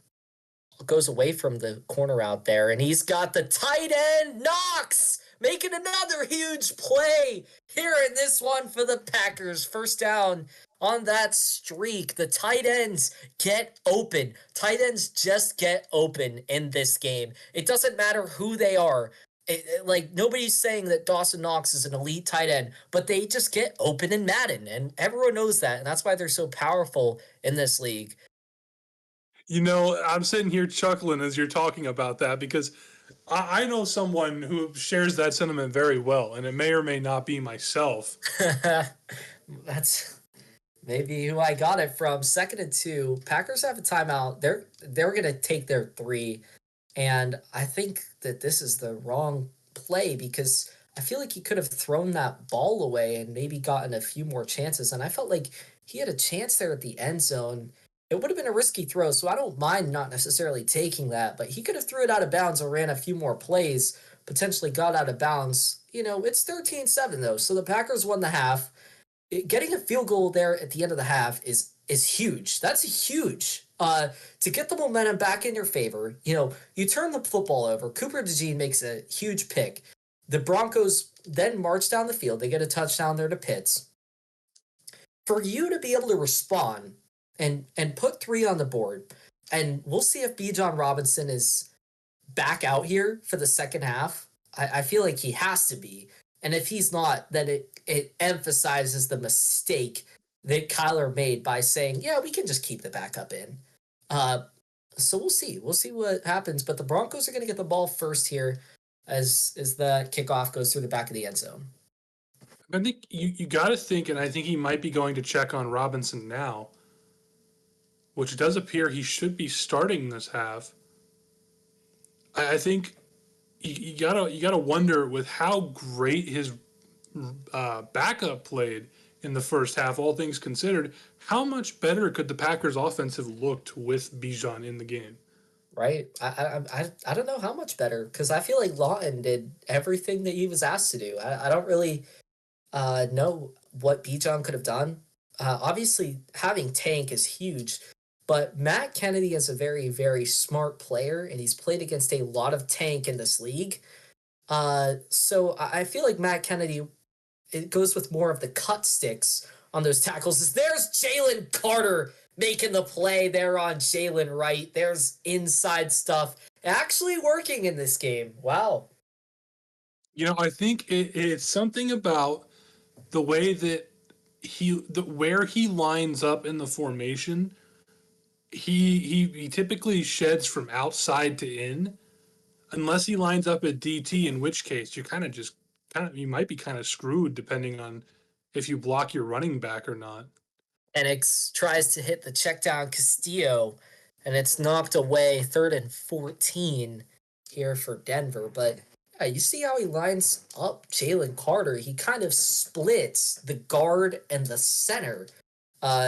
goes away from the corner out there, and he's got the tight end, Knox, making another huge play here in this one for the Packers. First down on that streak. The tight ends get open. Tight ends just get open in this game. It doesn't matter who they are. Like, nobody's saying that Dawson Knox is an elite tight end, but they just get open in Madden, and everyone knows that, and that's why they're so powerful in this league. I'm sitting here chuckling as you're talking about that because I know someone who shares that sentiment very well, and it may or may not be myself. That's maybe who I got it from. 2nd and 2. Packers have a timeout. They're going to take their 3. And I think that this is the wrong play because I feel like he could have thrown that ball away and maybe gotten a few more chances. And I felt like he had a chance there at the end zone. It would have been a risky throw, so I don't mind not necessarily taking that. But he could have threw it out of bounds or ran a few more plays, potentially got out of bounds. It's 13-7, though, so the Packers won the half. Getting a field goal there at the end of the half is huge. That's huge. To get the momentum back in your favor, you turn the football over. Cooper DeJean makes a huge pick. The Broncos then march down the field. They get a touchdown there to Pitts. For you to be able to respond and put 3 on the board, and we'll see if Bijan Robinson is back out here for the second half. I feel like he has to be. And if he's not, then it emphasizes the mistake that Kyler made by saying, yeah, we can just keep the backup in. So we'll see. We'll see what happens. But the Broncos are going to get the ball first here as the kickoff goes through the back of the end zone. I think you got to think, and I think he might be going to check on Robinson now, which does appear he should be starting this half. I think you gotta wonder with how great his backup played in the first half, all things considered, how much better could the Packers' offense have looked with Bijan in the game? Right? I don't know how much better because I feel like Lawton did everything that he was asked to do. I don't really know what Bijan could have done. Obviously, having Tank is huge, but Matt Kennedy is a very, very smart player, and he's played against a lot of Tank in this league. So I feel like Matt Kennedy, it goes with more of the cut sticks on those tackles. There's Jalen Carter making the play there on Jalen Wright. There's inside stuff actually working in this game. Wow. I think it's something about the way that where he lines up in the formation. He typically sheds from outside to in, unless he lines up at DT, in which case you might be kind of screwed depending on if you block your running back or not. Penix tries to hit the check down Castillo, and it's knocked away 3rd and 14 here for Denver. But yeah, you see how he lines up Jalen Carter. He kind of splits the guard and the center.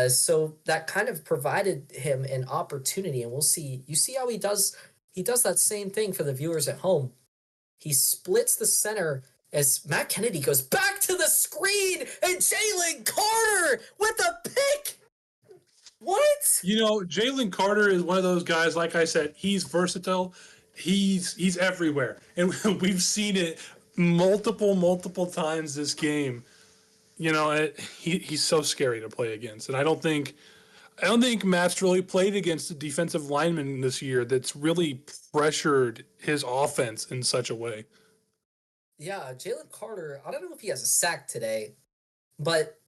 So that kind of provided him an opportunity, and we'll see. You see how he does that same thing for the viewers at home. He splits the center as Matt Kennedy goes back to the screen and Jalen Carter with a pick. What? Jalen Carter is one of those guys. Like I said, he's versatile. He's everywhere, and we've seen it multiple times this game. He's so scary to play against, and I don't think Matt's really played against a defensive lineman this year that's really pressured his offense in such a way. Yeah, Jalen Carter, I don't know if he has a sack today, but,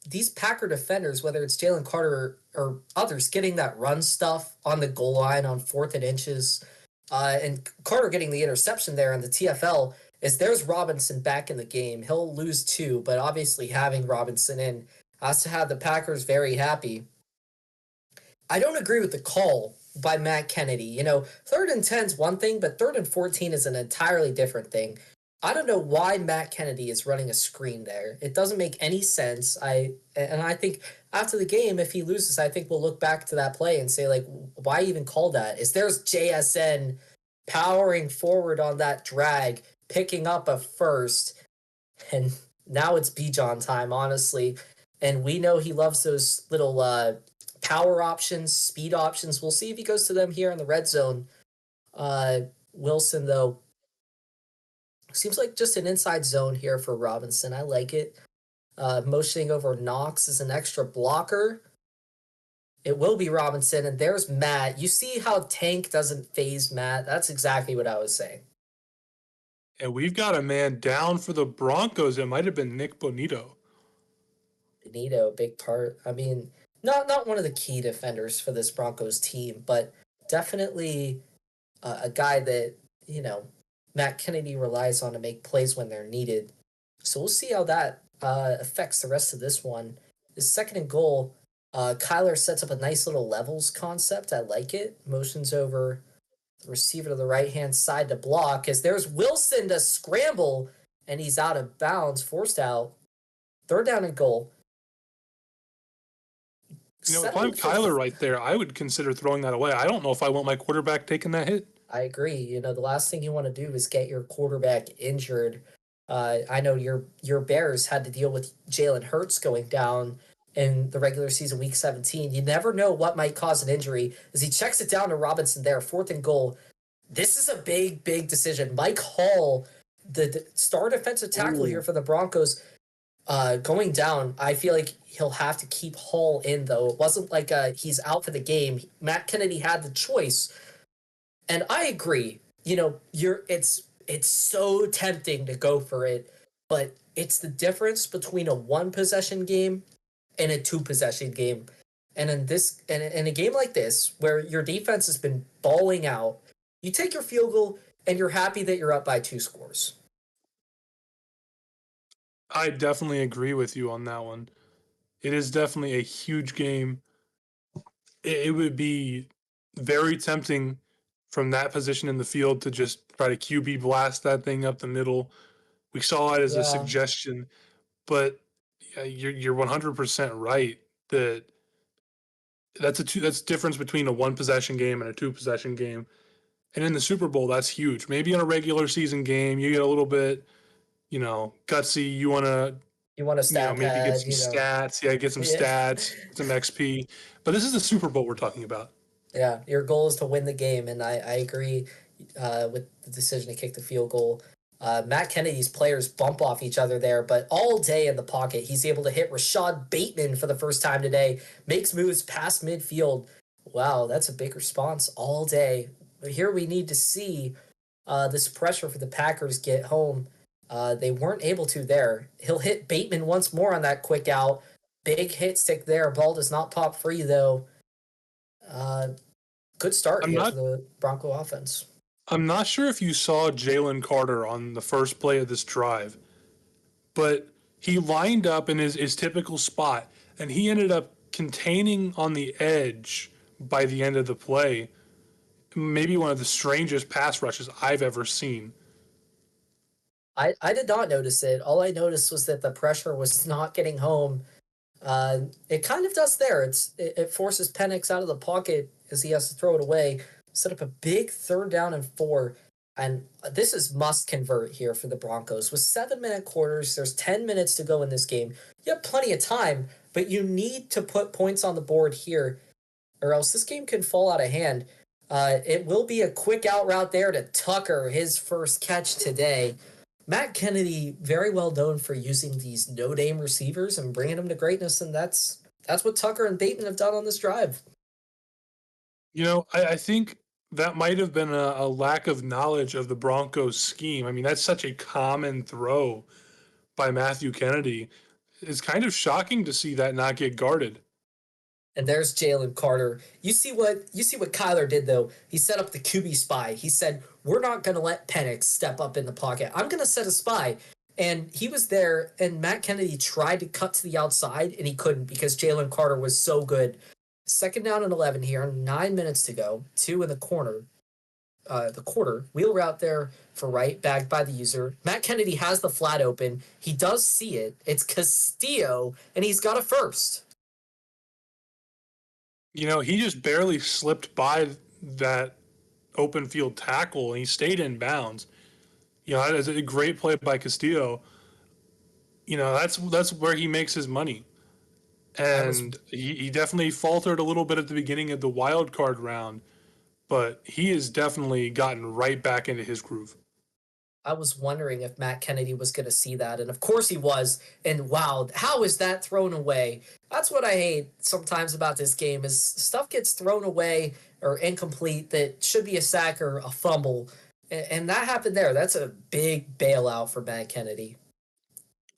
these Packer defenders, whether it's Jalen Carter or others, getting that run stuff on the goal line on 4th and inches, and Carter getting the interception there in the TFL, is there's Robinson back in the game. He'll lose 2, but obviously having Robinson in has to have the Packers very happy. I don't agree with the call by Matt Kennedy. 3rd and 10 is one thing, but 3rd and 14 is an entirely different thing. I don't know why Matt Kennedy is running a screen there. It doesn't make any sense. I think after the game, if he loses, I think we'll look back to that play and say, like, why even call that? There's JSN powering forward on that drag, picking up a first, and now it's Bijan time, honestly. And we know he loves those little power options, speed options. We'll see if he goes to them here in the red zone. Wilson, though, seems like just an inside zone here for Robinson. I like it. Motioning over Knox as an extra blocker. It will be Robinson, and there's Matt. You see how Tank doesn't phase Matt? That's exactly what I was saying. And we've got a man down for the Broncos. It might have been Nick Bonito. Bonito, big part. I mean, not one of the key defenders for this Broncos team, but definitely a guy that, Matt Kennedy relies on to make plays when they're needed. So we'll see how that affects the rest of this one. The 2nd and goal, Kyler sets up a nice little levels concept. I like it. Motions over the receiver to the right-hand side to block as there's Wilson to scramble, and he's out of bounds, forced out. 3rd down and goal. If I'm Kyler right there, I would consider throwing that away. I don't know if I want my quarterback taking that hit. I agree. The last thing you want to do is get your quarterback injured. I know your Bears had to deal with Jalen Hurts going down in the regular season week 17. You never know what might cause an injury. As he checks it down to Robinson there, 4th and goal. This is a big decision. Mike Hall, the star defensive tackle here for the Broncos, going down. I feel like he'll have to keep Hall in, though. It wasn't like he's out for the game. Matt Kennedy had the choice. And I agree. It's so tempting to go for it, but it's the difference between a 1-possession game and a 2-possession game. And in a game like this, where your defense has been balling out, you take your field goal and you're happy that you're up by 2 scores. I definitely agree with you on that one. It is definitely a huge game. It would be very tempting from that position in the field to just try to QB blast that thing up the middle. We saw it as a Yeah. suggestion, but yeah, you're 100% right that that's difference between a one possession game and a two possession game. And in the Super Bowl, that's huge. Maybe in a regular season game, you get a little bit, gutsy. You want to, You want a stat maybe get pad, some stats. Yeah, get some Yeah. stats, get some XP. But this is the Super Bowl we're talking about. Yeah, your goal is to win the game, and I agree with the decision to kick the field goal. Matt Kennedy's players bump off each other there, but all day in the pocket, he's able to hit Rashad Bateman for the first time today, makes moves past midfield. Wow, that's a big response all day. But here we need to see this pressure for the Packers get home. They weren't able to there. He'll hit Bateman once more on that quick out. Big hit stick there. Ball does not pop free, though. Uh, Good start I'm here not for the Bronco offense. I'm not sure if you saw Jalen Carter on the first play of this drive, but he lined up in his typical spot, and he ended up containing on the edge by the end of the play. Maybe one of the strangest pass rushes I've ever seen. I did not notice it. All I noticed was that the pressure was not getting home. It kind of does there. It forces Penix out of the pocket as he has to throw it away. Set up a big 3rd down and 4. And this is must convert here for the Broncos. With 7-minute quarters, there's 10 minutes to go in this game. You have plenty of time, but you need to put points on the board here, or else this game can fall out of hand. It will be a quick out route there to Tucker, his first catch today. Matt Kennedy, very well known for using these no-name receivers and bringing them to greatness, and that's what Tucker and Bateman have done on this drive. I think that might have been a lack of knowledge of the Broncos scheme. I mean, that's such a common throw by Matthew Kennedy. It's kind of shocking to see that not get guarded. And there's Jalen Carter. You see what Kyler did though. He set up the QB spy. He said, "We're not going to let Penix step up in the pocket. I'm going to set a spy." And he was there, and Matt Kennedy tried to cut to the outside, and he couldn't because Jalen Carter was so good. 2nd down and 11 here, 9 minutes to go. 2 in the corner. The quarter. Wheel route there for right, bagged by the user. Matt Kennedy has the flat open. He does see it. It's Castillo, and he's got a first. He just barely slipped by that open field tackle and he stayed in bounds. That is a great play by Castillo. That's where he makes his money. And he definitely faltered a little bit at the beginning of the wild card round, but he has definitely gotten right back into his groove. I was wondering if Matt Kennedy was going to see that, and of course he was. And wow, how is that thrown away? That's what I hate sometimes about this game is stuff gets thrown away or incomplete that should be a sack or a fumble, and that happened there. That's a big bailout for Matt Kennedy.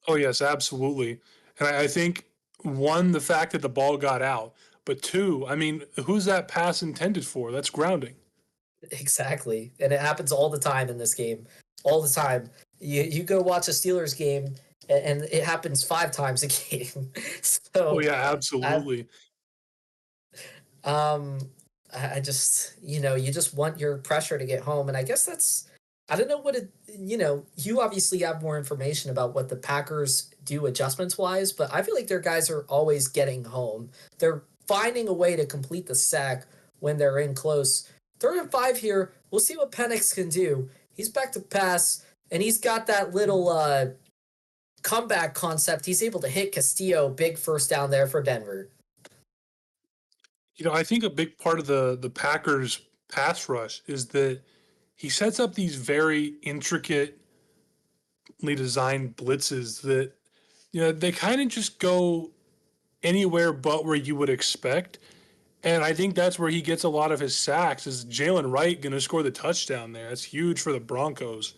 Oh yes, absolutely. And I think one, the fact that the ball got out, but two, I mean, who's that pass intended for? That's grounding. Exactly, and it happens all the time in this game. All the time. You go watch a Steelers game, and it happens 5 times a game. Oh So yeah, absolutely. um, I just you just want your pressure to get home, and I guess that's I don't know what it you obviously have more information about what the Packers do adjustments wise, but I feel like their guys are always getting home. They're finding a way to complete the sack when they're in close. 3rd and 5 here. We'll see what Penix can do. He's back to pass, and he's got that little comeback concept. He's able to hit Castillo. Big first down there for Denver. I think a big part of the Packers pass rush is that he sets up these very intricately designed blitzes that they kind of just go anywhere but where you would expect. And I think that's where he gets a lot of his sacks. Is Jalen Wright going to score the touchdown there? That's huge for the Broncos.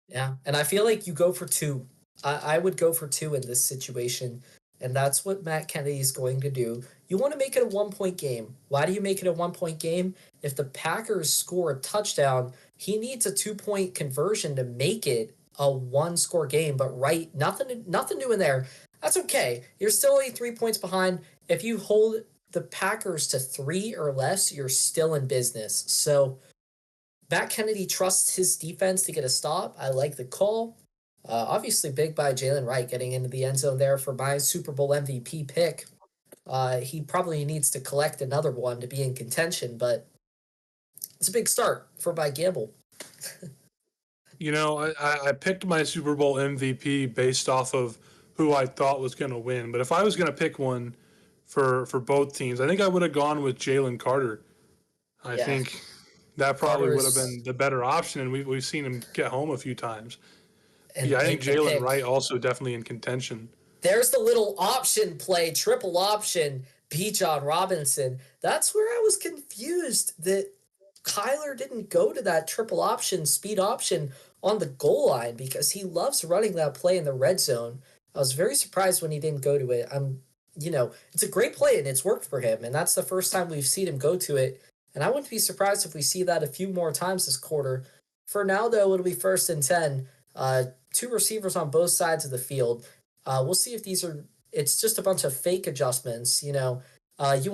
Yeah, and I feel like you go for 2. I would go for 2 in this situation, and that's what Matt Kennedy is going to do. You want to make it a 1-point game. Why do you make it a 1-point game? If the Packers score a touchdown, he needs a 2-point conversion to make it a one-score game, but Wright, nothing new in there. That's okay. You're still only 3 points behind. If you hold the Packers to 3 or less, you're still in business. So Matt Kennedy trusts his defense to get a stop. I like the call. Obviously, big by Jalen Wright getting into the end zone there for my Super Bowl MVP pick. He probably needs to collect another one to be in contention, but it's a big start for my gamble. I picked my Super Bowl MVP based off of who I thought was going to win. But if I was going to pick one for both teams, I think I would have gone with Jalen Carter. I Yeah. think that probably would have Carter's- been the better option, and we've seen him get home a few times. and Yeah, I think make the Jalen pick. Wright also definitely in contention. There's the little option play, triple option, B. John Robinson. That's where I was confused that Kyler didn't go to that triple option, speed option on the goal line because he loves running that play in the red zone. I was very surprised when he didn't go to it. It's a great play and it's worked for him, and that's the first time we've seen him go to it. And I wouldn't be surprised if we see that a few more times this quarter. For now, though, it'll be 1st and 10. Two receivers on both sides of the field. We'll see if it's just a bunch of fake adjustments. You want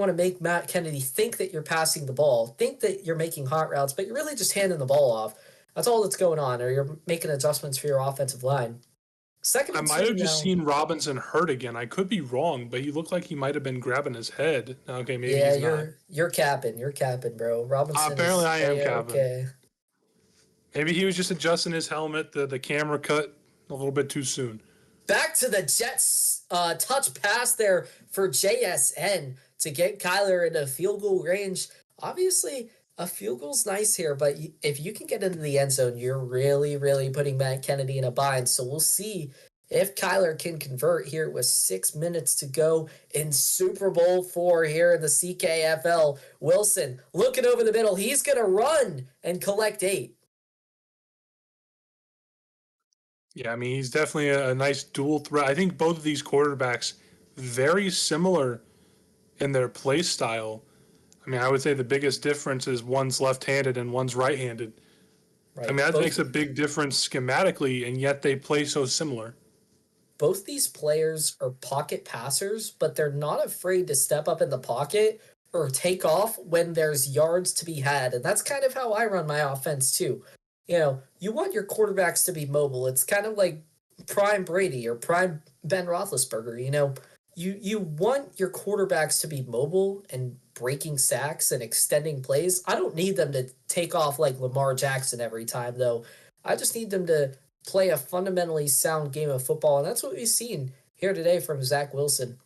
to make Matt Kennedy think that you're passing the ball, think that you're making hot routes, but you're really just handing the ball off. That's all that's going on, or you're making adjustments for your offensive line. I might have just seen Robinson hurt again. I could be wrong, but he looked like he might have been grabbing his head. Okay, maybe he's not. You're capping, bro. Robinson. Apparently, I am capping. Okay. Maybe he was just adjusting his helmet. The camera cut a little bit too soon. Back to the Jets touch pass there for JSN to get Kyler into field goal range. Obviously, a field goal's nice here, but if you can get into the end zone, you're really, really putting Matt Kennedy in a bind. So we'll see if Kyler can convert here with 6 minutes to go in Super Bowl IV here in the CKFL. Wilson looking over the middle. He's going to run and collect 8. Yeah, I mean, he's definitely a nice dual threat. I think both of these quarterbacks very similar in their play style. I mean, I would say the biggest difference is one's left-handed and one's right-handed. Right. I mean, that makes a big difference schematically, and yet they play so similar. Both these players are pocket passers, but they're not afraid to step up in the pocket or take off when there's yards to be had. And that's kind of how I run my offense too. You want your quarterbacks to be mobile. It's kind of like prime Brady or prime Ben Roethlisberger. You want your quarterbacks to be mobile and breaking sacks and extending plays. I don't need them to take off like Lamar Jackson every time, though. I just need them to play a fundamentally sound game of football, and that's what we've seen here today from Zach Wilson.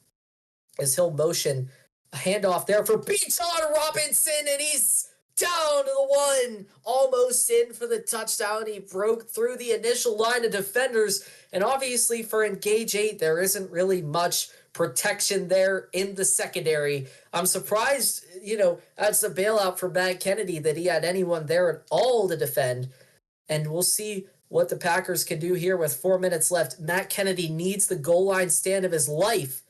As he'll motion a handoff there for Bijan Robinson, and he's down to the 1, almost in for the touchdown. He broke through the initial line of defenders, and obviously for Engage 8, there isn't really much protection there in the secondary. I'm surprised, as a bailout for Matt Kennedy, that he had anyone there at all to defend, and we'll see what the Packers can do here with 4 minutes left. Matt Kennedy needs the goal line stand of his life.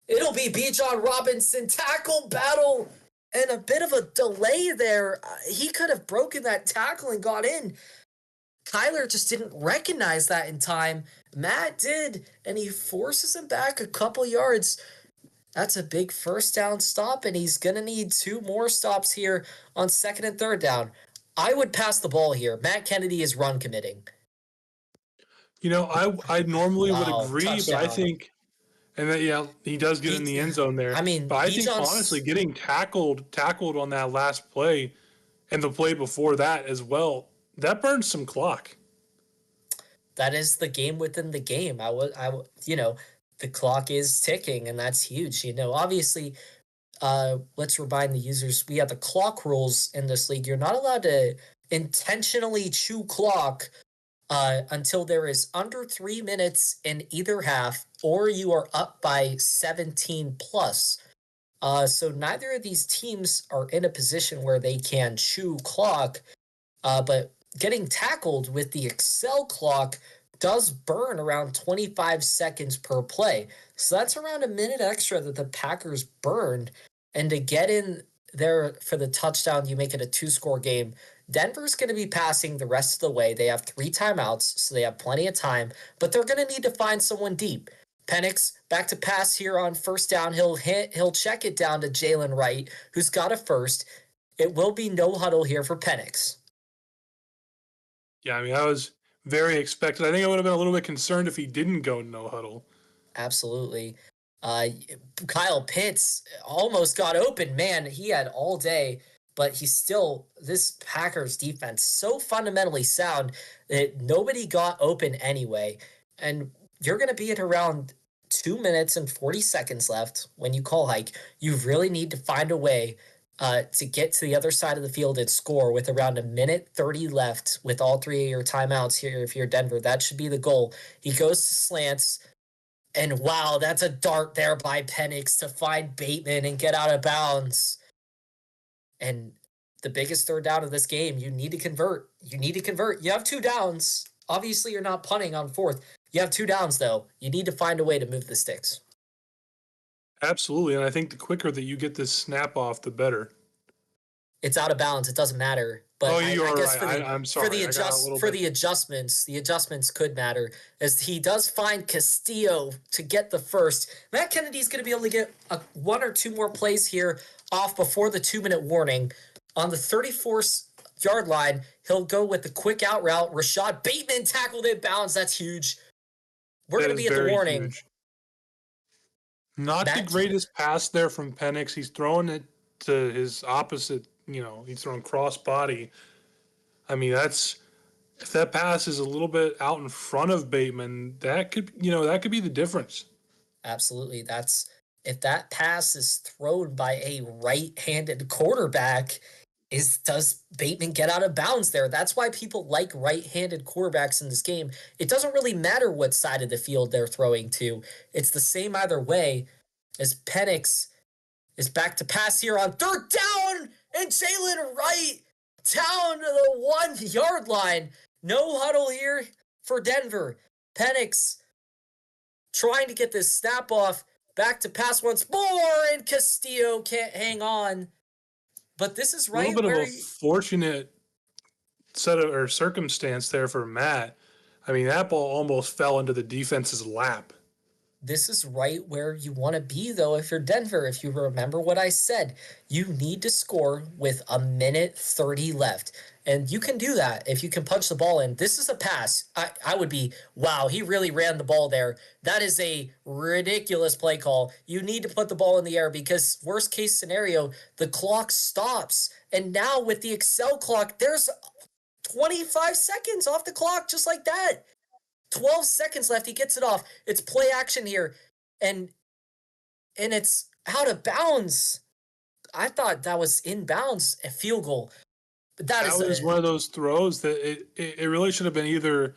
It'll be Bijan Robinson, tackle battle, and a bit of a delay there. He could have broken that tackle and got in. Kyler just didn't recognize that in time. Matt did, and he forces him back a couple yards. That's a big first down stop, and he's going to need 2 more stops here on 2nd and 3rd down. I would pass the ball here. Matt Kennedy is run committing. I normally would agree, touchdown. but I think, and then he does get in the end zone there. I mean, but I think honestly, getting tackled on that last play, and the play before that as well, that burns some clock. That is the game within the game. The clock is ticking, and that's huge. Obviously, let's remind the users, we have the clock rules in this league. You're not allowed to intentionally chew clock until there is under 3 minutes in either half, or you are up by 17 plus. So neither of these teams are in a position where they can chew clock, but getting tackled with the Excel clock does burn around 25 seconds per play. So that's around a minute extra that the Packers burned. And to get in there for the touchdown, you make it a 2-score game. Denver's going to be passing the rest of the way. They have 3 timeouts, so they have plenty of time, but they're going to need to find someone deep. Penix back to pass here on first down. He'll check it down to Jalen Wright, who's got a first. It will be no huddle here for Penix. Yeah, I mean, I was very expected. I think I would have been a little bit concerned if he didn't go no huddle. Absolutely. Kyle Pitts almost got open. Man, he had all day, but this Packers defense so fundamentally sound that nobody got open anyway. And you're going to be at around 2 minutes and 40 seconds left when you call hike. You really need to find a way to get to the other side of the field and score with around 1:30 left with all 3 of your timeouts here. If you're Denver, that should be the goal. He goes to slants. And wow, that's a dart there by Penix to find Bateman and get out of bounds. And the biggest third down of this game, you need to convert. You have 2 downs. Obviously, you're not punting on 4th. You have 2 downs, though. You need to find a way to move the sticks. Absolutely, and I think the quicker that you get this snap off, the better. It's out of bounds. It doesn't matter. But I guess right. I'm sorry. For the adjustments could matter, as he does find Castillo to get the first. Matt Kennedy's going to be able to get 1 or 2 more plays here off before the 2-minute warning. On the 34-yard line, he'll go with the quick out route. Rashad Bateman tackled in bounds. That's huge. We're going to be at the warning. Huge. Not the greatest pass there from Penix. He's throwing it to his opposite. He's throwing cross body. I mean, if that pass is a little bit out in front of Bateman, that could be the difference. Absolutely. If that pass is thrown by a right-handed quarterback, does Bateman get out of bounds there? That's why people like right-handed quarterbacks in this game. It doesn't really matter what side of the field they're throwing to. It's the same either way, as Penix is back to pass here on 3rd down, and Jalen Wright down to the 1-yard line. No huddle here for Denver. Penix trying to get this snap off. Back to pass once more, and Castillo can't hang on. But this is right. A little bit of a fortunate circumstance there for Matt. I mean, that ball almost fell into the defense's lap. This is right where you want to be, though, if you're Denver. If you remember what I said, you need to score with 1:30 left. And you can do that if you can punch the ball in. This is a pass. I would be, wow, he really ran the ball there. That is a ridiculous play call. You need to put the ball in the air because worst case scenario, the clock stops. And now with the Excel clock, there's 25 seconds off the clock just like that. 12 seconds left. He gets it off. It's play action here. And it's out of bounds. I thought that was in bounds, a field goal. But that was one of those throws that it really should have been either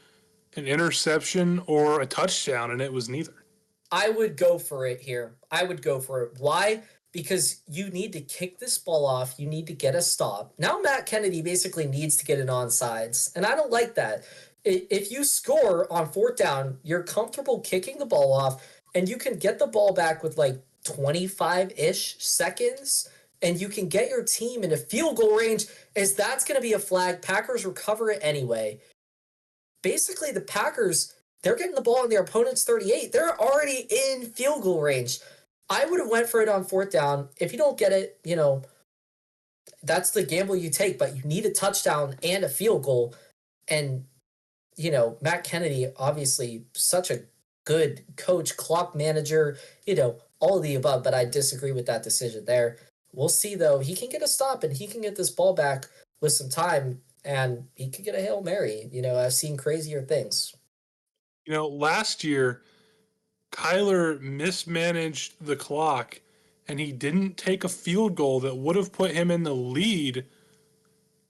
an interception or a touchdown, and it was neither. I would go for it here. I would go for it. Why? Because you need to kick this ball off. You need to get a stop. Now Matt Kennedy basically needs to get it onside, and I don't like that. If you score on 4th down, you're comfortable kicking the ball off, and you can get the ball back with like 25-ish seconds, and you can get your team in a field goal range, as that's going to be a flag. Packers recover it anyway. Basically, the Packers, they're getting the ball in their opponent's 38. They're already in field goal range. I would have went for it on 4th down. If you don't get it, that's the gamble you take, but you need a touchdown and a field goal. And Matt Kennedy, obviously such a good coach, clock manager, all of the above, but I disagree with that decision there. We'll see, though. He can get a stop, and he can get this ball back with some time, and he could get a Hail Mary. I've seen crazier things. Last year, Kyler mismanaged the clock, and he didn't take a field goal that would have put him in the lead,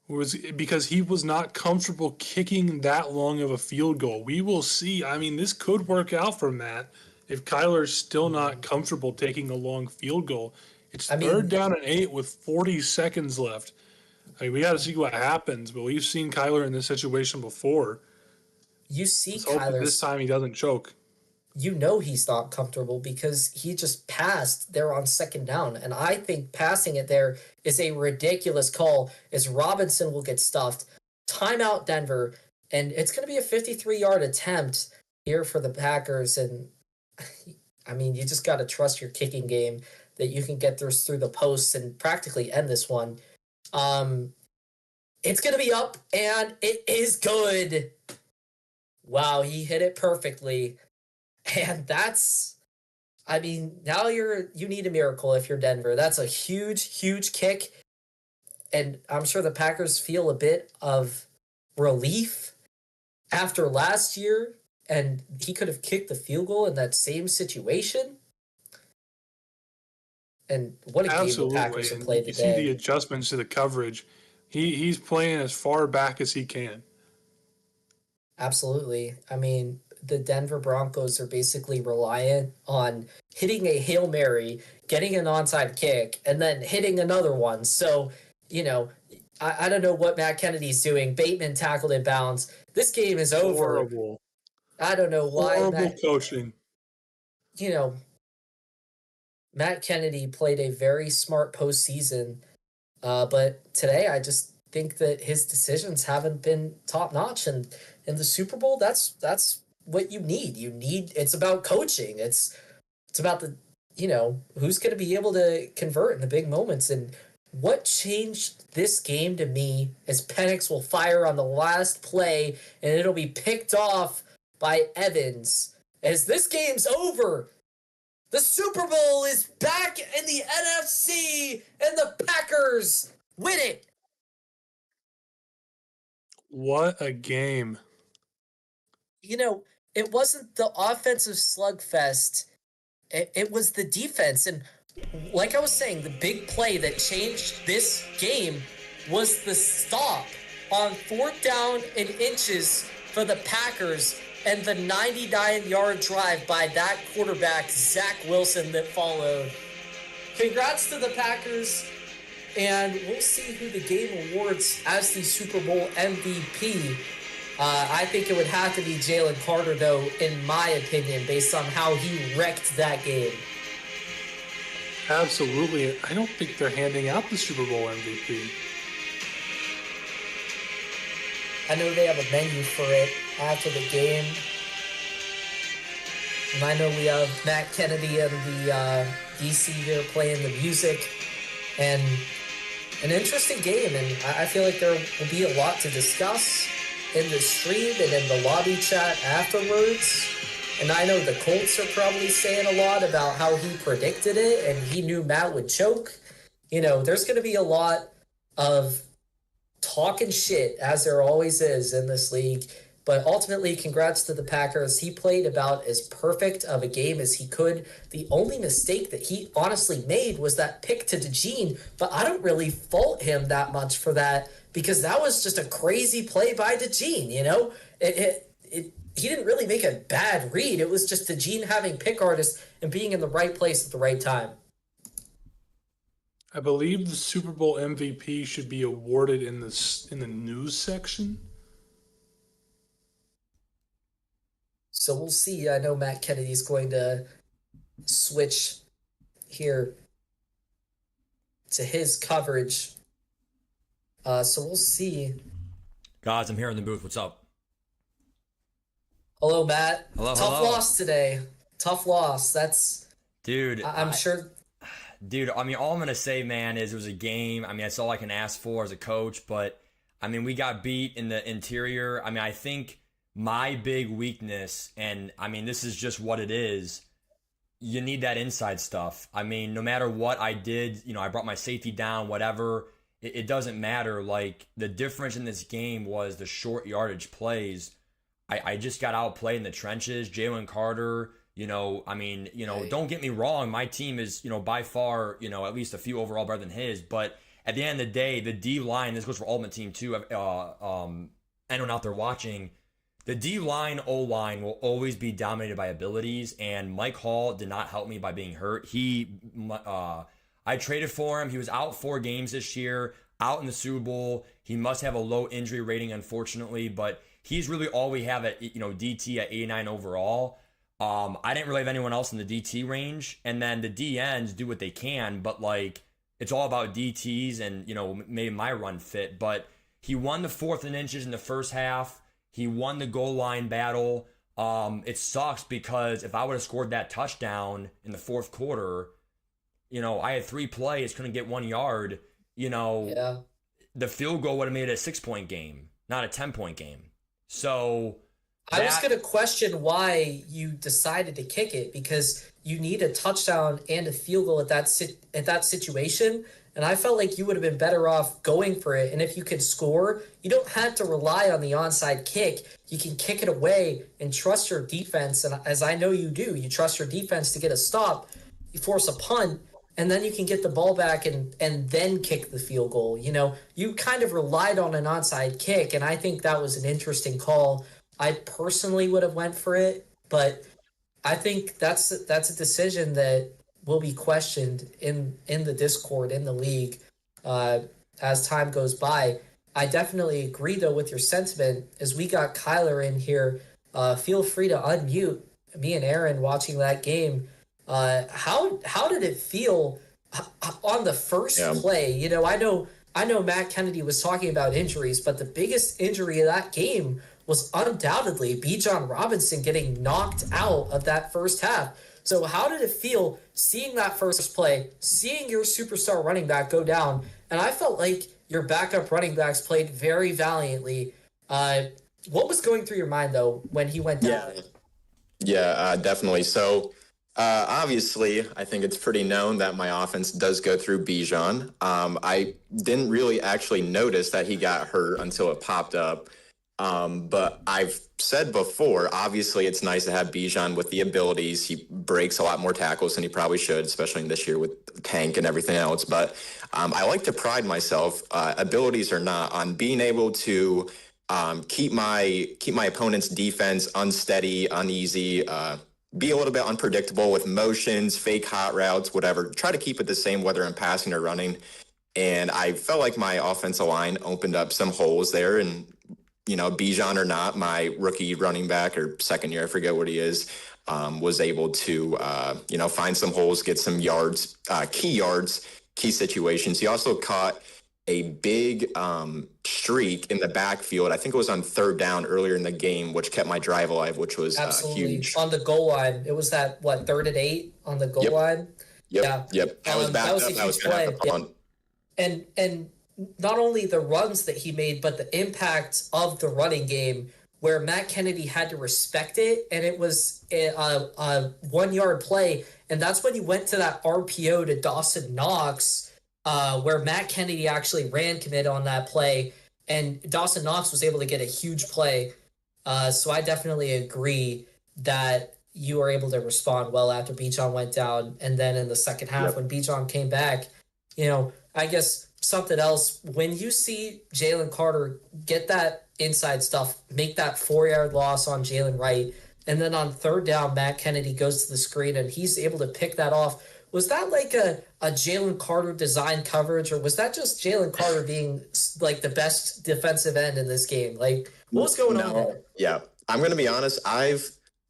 was because he was not comfortable kicking that long of a field goal. We will see. I mean, this could work out for Matt if Kyler's still not comfortable taking a long field goal. It's 3rd down and 8 with 40 seconds left. I mean, we got to see what happens, but we've seen Kyler in this situation before. You see Kyler this time he doesn't choke. you know he's not comfortable because he just passed there on second down. And I think passing it there is a ridiculous call as Robinson will get stuffed. Timeout Denver, and it's going to be a 53-yard attempt here for the Packers. And I mean, you just got to trust your kicking game that you can get through the posts and practically end this one. It's going to be up, and it is good. Wow, he hit it perfectly. And that's, I mean, now you need a miracle if you're Denver. That's a huge, huge kick. And I'm sure the Packers feel a bit of relief after last year, and he could have kicked the field goal in that same situation. And what a game the Packers have played today. You see the adjustments to the coverage. He's playing as far back as he can. Absolutely. I mean, the Denver Broncos are basically reliant on hitting a Hail Mary, getting an onside kick, and then hitting another one. So, you know, I don't know what Matt Kennedy's doing. Bateman tackled in bounds. This game is over. Horrible. I don't know why. Horrible coaching. You know, Matt Kennedy played a very smart postseason, but today I just think that his decisions haven't been top notch. And in the Super Bowl, that's what you need. It's about coaching. It's about who's going to be able to convert in the big moments. And what changed this game to me is Penix will fire on the last play, and it'll be picked off by Evans. As this game's over, the Super Bowl is back in the NFC, and the Packers win it. What a game. It wasn't the offensive slugfest. It was the defense. And like I was saying, the big play that changed this game was the stop on 4th down and inches for the Packers and the 99-yard drive by that quarterback, Zach Wilson, that followed. Congrats to the Packers, and we'll see who the game awards as the Super Bowl MVP. I think it would have to be Jalen Carter, though, in my opinion, based on how he wrecked that game. Absolutely. I don't think they're handing out the Super Bowl MVP. I know they have a menu for it after the game. And I know we have Matt Kennedy and the DC here playing the music. And an interesting game. And I feel like there will be a lot to discuss in the stream and in the lobby chat afterwards. And I know the Colts are probably saying a lot about how he predicted it and he knew Matt would choke. There's going to be a lot of talking shit, as there always is in this league. But ultimately, congrats to the Packers. He played about as perfect of a game as he could. The only mistake that he honestly made was that pick to DeJean, but I don't really fault him that much for that because that was just a crazy play by DeJean, He didn't really make a bad read. It was just DeJean having pick artists and being in the right place at the right time. I believe the Super Bowl MVP should be awarded in the news section. So we'll see. I know Matt Kennedy's going to switch here to his coverage. So we'll see. Guys, I'm here in the booth. What's up? Hello, Matt. Hello. Tough loss today. Tough loss. Dude. I'm sure. Dude, I mean, all I'm going to say, man, is it was a game. I mean, that's all I can ask for as a coach. But, I mean, we got beat in the interior. I mean, I think my big weakness, and, I mean, this is just what it is, you need that inside stuff. I mean, no matter what I did, I brought my safety down, whatever, it doesn't matter. Like, the difference in this game was the short yardage plays. I just got outplayed in the trenches. Jalen Carter, don't get me wrong. My team is, by far, at least a few overall better than his. But at the end of the day, the D line, this goes for Ultimate Team too. Anyone out there watching, the D line, O line will always be dominated by abilities. And Mike Hall did not help me by being hurt. I traded for him. He was out 4 games this year, out in the Super Bowl. He must have a low injury rating, unfortunately, but he's really all we have at, DT at 89 overall. I didn't really have anyone else in the DT range, and then the DNs do what they can, but like it's all about DTs and maybe my run fit. But he won the 4th and inches in the first half. He won the goal line battle. It sucks because if I would have scored that touchdown in the 4th quarter, I had 3 plays, couldn't get 1 yard. Yeah. The field goal would have made it a 6-point game, not a 10-point game. So I was going to question why you decided to kick it, because you need a touchdown and a field goal at that situation. And I felt like you would have been better off going for it. And if you could score, you don't have to rely on the onside kick. You can kick it away and trust your defense. And as I know you do, you trust your defense to get a stop, you force a punt, and then you can get the ball back and then kick the field goal. You kind of relied on an onside kick, and I think that was an interesting call. I personally would have went for it, but I think that's a decision that will be questioned in the Discord, in the league, as time goes by. I definitely agree, though, with your sentiment. As we got Kyler in here, feel free to unmute. Me and Aaron watching that game. How did it feel on the first play? I know Matt Kennedy was talking about injuries, but the biggest injury of that game was undoubtedly Bijan Robinson getting knocked out of that first half. So how did it feel seeing that first play, seeing your superstar running back go down? And I felt like your backup running backs played very valiantly. What was going through your mind, though, when he went down? Yeah, definitely. So obviously, I think it's pretty known that my offense does go through Bijan. I didn't really actually notice that he got hurt until it popped up. But I've said before, obviously it's nice to have Bijan with the abilities. He breaks a lot more tackles than he probably should, especially this year with Tank and everything else. But I like to pride myself, abilities or not, on being able to keep my opponent's defense unsteady, uneasy, be a little bit unpredictable with motions, fake hot routes, whatever. Try to keep it the same whether I'm passing or running. And I felt like my offensive line opened up some holes there, and Bijan or not, my rookie running back or second year, I forget what he is, was able to, find some holes, get some yards, key situations. He also caught a big streak in the backfield. I think it was on 3rd down earlier in the game, which kept my drive alive, which was huge. On the goal line. It was that, 3rd and 8 on the goal line? Yep. I was backed up. I was going to have to punt. And not only the runs that he made, but the impact of the running game, where Matt Kennedy had to respect it, and it was a 1-yard play. And that's when he went to that RPO to Dawson Knox, where Matt Kennedy actually ran commit on that play, and Dawson Knox was able to get a huge play. So I definitely agree that you were able to respond well after Bijan went down. And then in the second half, when Bijan came back, I guess something else, when you see Jalen Carter get that inside stuff, make that 4-yard loss on Jalen Wright, and then on 3rd down, Matt Kennedy goes to the screen and he's able to pick that off. Was that like a Jalen Carter design coverage, or was that just Jalen Carter being like the best defensive end in this game? Like, what was going on there? Yeah, I'm going to be honest.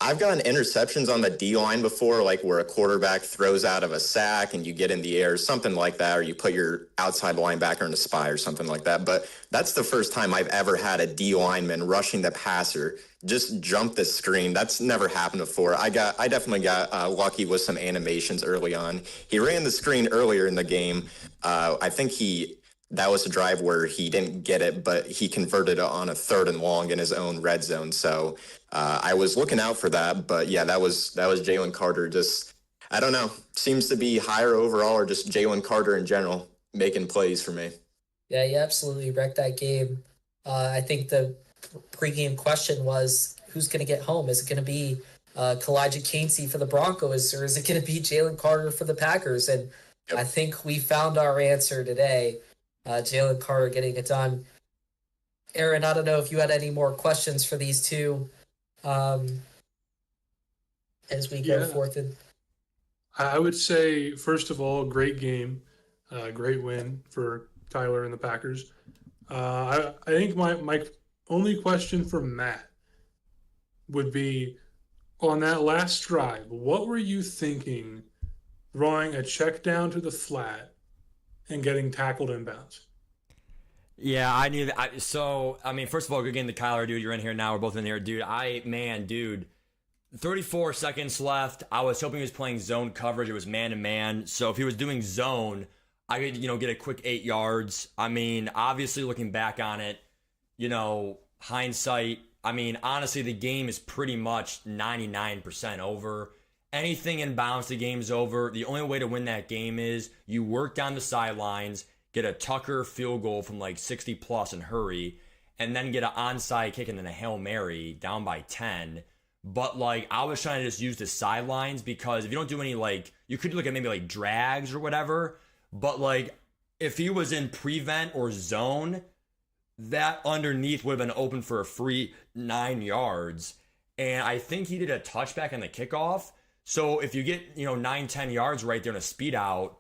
I've gotten interceptions on the D-line before, like where a quarterback throws out of a sack and you get in the air, something like that, or you put your outside linebacker in a spy or something like that. But that's the first time I've ever had a D-lineman rushing the passer just jump the screen. That's never happened before. I definitely got lucky with some animations early on. He ran the screen earlier in the game. I think that was a drive where he didn't get it, but he converted it on a 3rd and long in his own red zone. So I was looking out for that. But yeah, that was Jalen Carter. Just, I don't know, seems to be higher overall, or just Jalen Carter in general making plays for me. Yeah, you absolutely wrecked that game. I think the pregame question was, who's going to get home? Is it going to be Kalijah Casey for the Broncos, or is it going to be Jalen Carter for the Packers? And I think we found our answer today. Jalen Carter getting it done. Aaron, I don't know if you had any more questions for these two as we go forth. I would say, first of all, great game, great win for Tyler and the Packers. I think my only question for Matt would be, On that last drive, what were you thinking throwing a check down to the flat and getting tackled inbounds? Yeah, I knew that. I mean, first of all, good game to Kyler, dude. You're in here now. We're both in here, dude. Dude. 34 seconds left. I was hoping he was playing zone coverage. It was man to man. So if he was doing zone, I could, get a quick 8 yards. I mean, obviously looking back on it, hindsight, I mean, honestly, the game is pretty much 99% over. Anything in bounds, the game's over. The only way to win that game is you work down the sidelines, get a Tucker field goal from like 60 plus and hurry, and then get an onside kick and then a Hail Mary down by 10. But like, I was trying to just use the sidelines because if you don't do any you could look at maybe like drags or whatever. But like, if he was in prevent or zone, that underneath would have been open for a free 9 yards. And I think he did a touchback on the kickoff. So if you get, 9-10 yards right there in a speed out,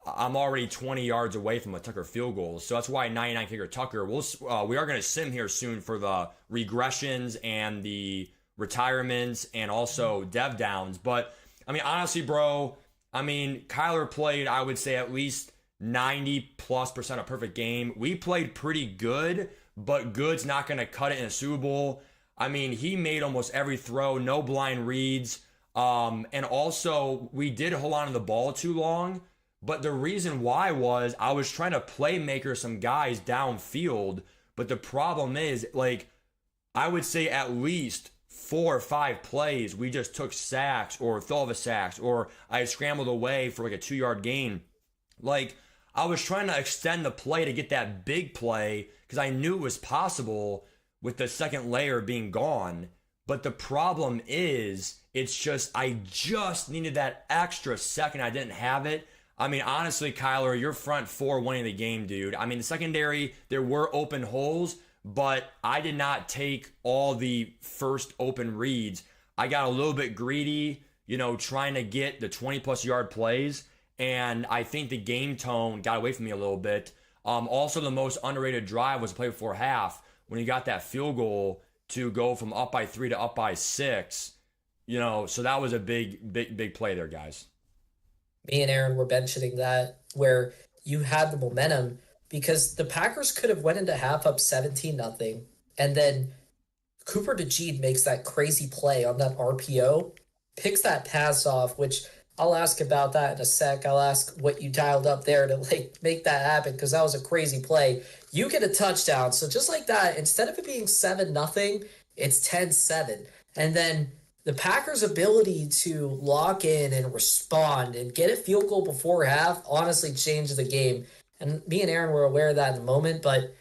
I'm already 20 yards away from a Tucker field goal. So that's why 99 kicker Tucker, we are going to sim here soon for the regressions and the retirements and also dev downs. But I mean, honestly, bro, Kyler played, I would say, at least 90+% a perfect game. We played pretty good, but good's not going to cut it in a Super Bowl. I mean, he made almost every throw, no blind reads. And also, we did hold on to the ball too long. But the reason why was I was trying to playmaker some guys downfield. But the problem is, I would say at least 4 or 5 plays, we just took sacks or thought of a sacks, or I scrambled away for like a 2-yard gain. I was trying to extend the play to get that big play because I knew it was possible with the second layer being gone. But the problem is, I just needed that extra second. I didn't have it. I mean, honestly, Kyler, your front four winning the game, dude. I mean, the secondary, there were open holes, but I did not take all the first open reads. I got a little bit greedy, trying to get the 20+ yard plays. And I think the game tone got away from me a little bit. Also, the most underrated drive was the play before half when you got that field goal to go from up by 3 to up by 6. So that was a big play there, guys. Me and Aaron were mentioning that where you had the momentum because the Packers could have went into half up 17-0, and then Cooper DeJean makes that crazy play on that RPO, picks that pass off, which I'll ask about that in a sec. I'll ask what you dialed up there to make that happen because that was a crazy play. You get a touchdown. So just like that, instead of it being 7-0, it's 10-7. And then the Packers' ability to lock in and respond and get a field goal before half honestly changed the game. And me and Aaron were aware of that in the moment, but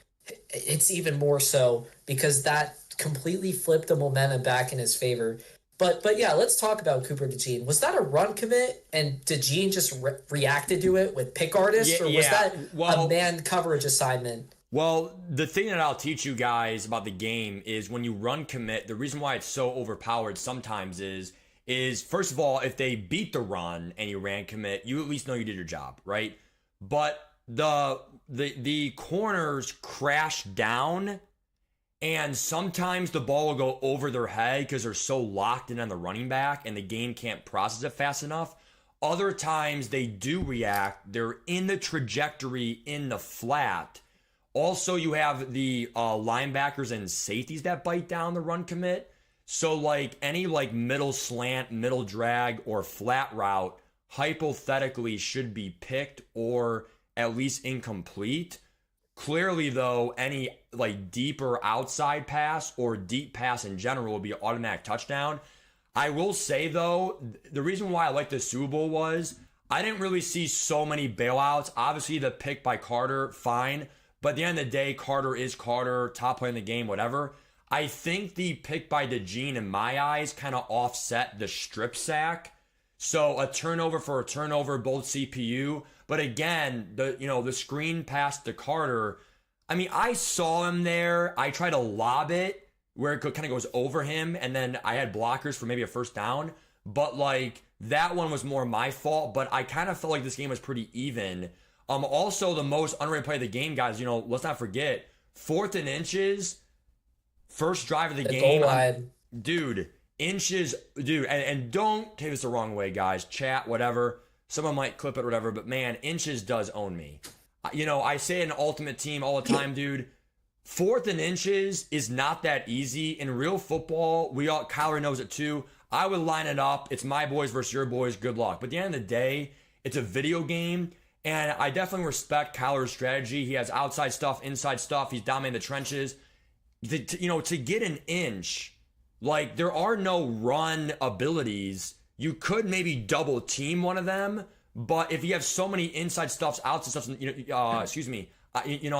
it's even more so because that completely flipped the momentum back in his favor. But yeah, let's talk about Cooper DeJean. Was that a run commit and DeJean just reacted to it with pick artist, or was that a man coverage assignment? Well, the thing that I'll teach you guys about the game is when you run commit, the reason why it's so overpowered sometimes is first of all, if they beat the run and you ran commit, you at least know you did your job, right? But the corners crash down, and sometimes the ball will go over their head because they're so locked in on the running back and the game can't process it fast enough. Other times they do react. They're in the trajectory in the flat. Also, you have the linebackers and safeties that bite down the run commit. So any middle slant, middle drag, or flat route hypothetically should be picked or at least incomplete. Clearly, though, any deeper outside pass or deep pass in general will be an automatic touchdown. I will say, though, the reason why I like the Super Bowl was I didn't really see so many bailouts. Obviously, the pick by Carter, fine. But at the end of the day, Carter is Carter, top player in the game, whatever. I think the pick by DeJean, in my eyes, kind of offset the strip sack. So a turnover for a turnover, both CPU. But again, the screen pass to Carter, I mean, I saw him there. I tried to lob it where it kind of goes over him, and then I had blockers for maybe a first down. But that one was more my fault. But I kind of felt like this game was pretty even. Also, the most underrated play of the game, guys, let's not forget, 4th and inches, first drive of the game. Goal line. Dude, Inches, dude, and don't take this the wrong way, guys. Chat, whatever. Someone might clip it or whatever, but man, Inches does own me. I say in Ultimate Team all the time, dude. Fourth and inches is not that easy. In real football, Kyler knows it too. I would line it up. It's my boys versus your boys. Good luck. But at the end of the day, it's a video game. And I definitely respect Kyler's strategy. He has outside stuff, inside stuff. He's dominating the trenches. To get an inch, like there are no run abilities. You could maybe double team one of them. But if you have so many inside stuffs, outside stuffs, on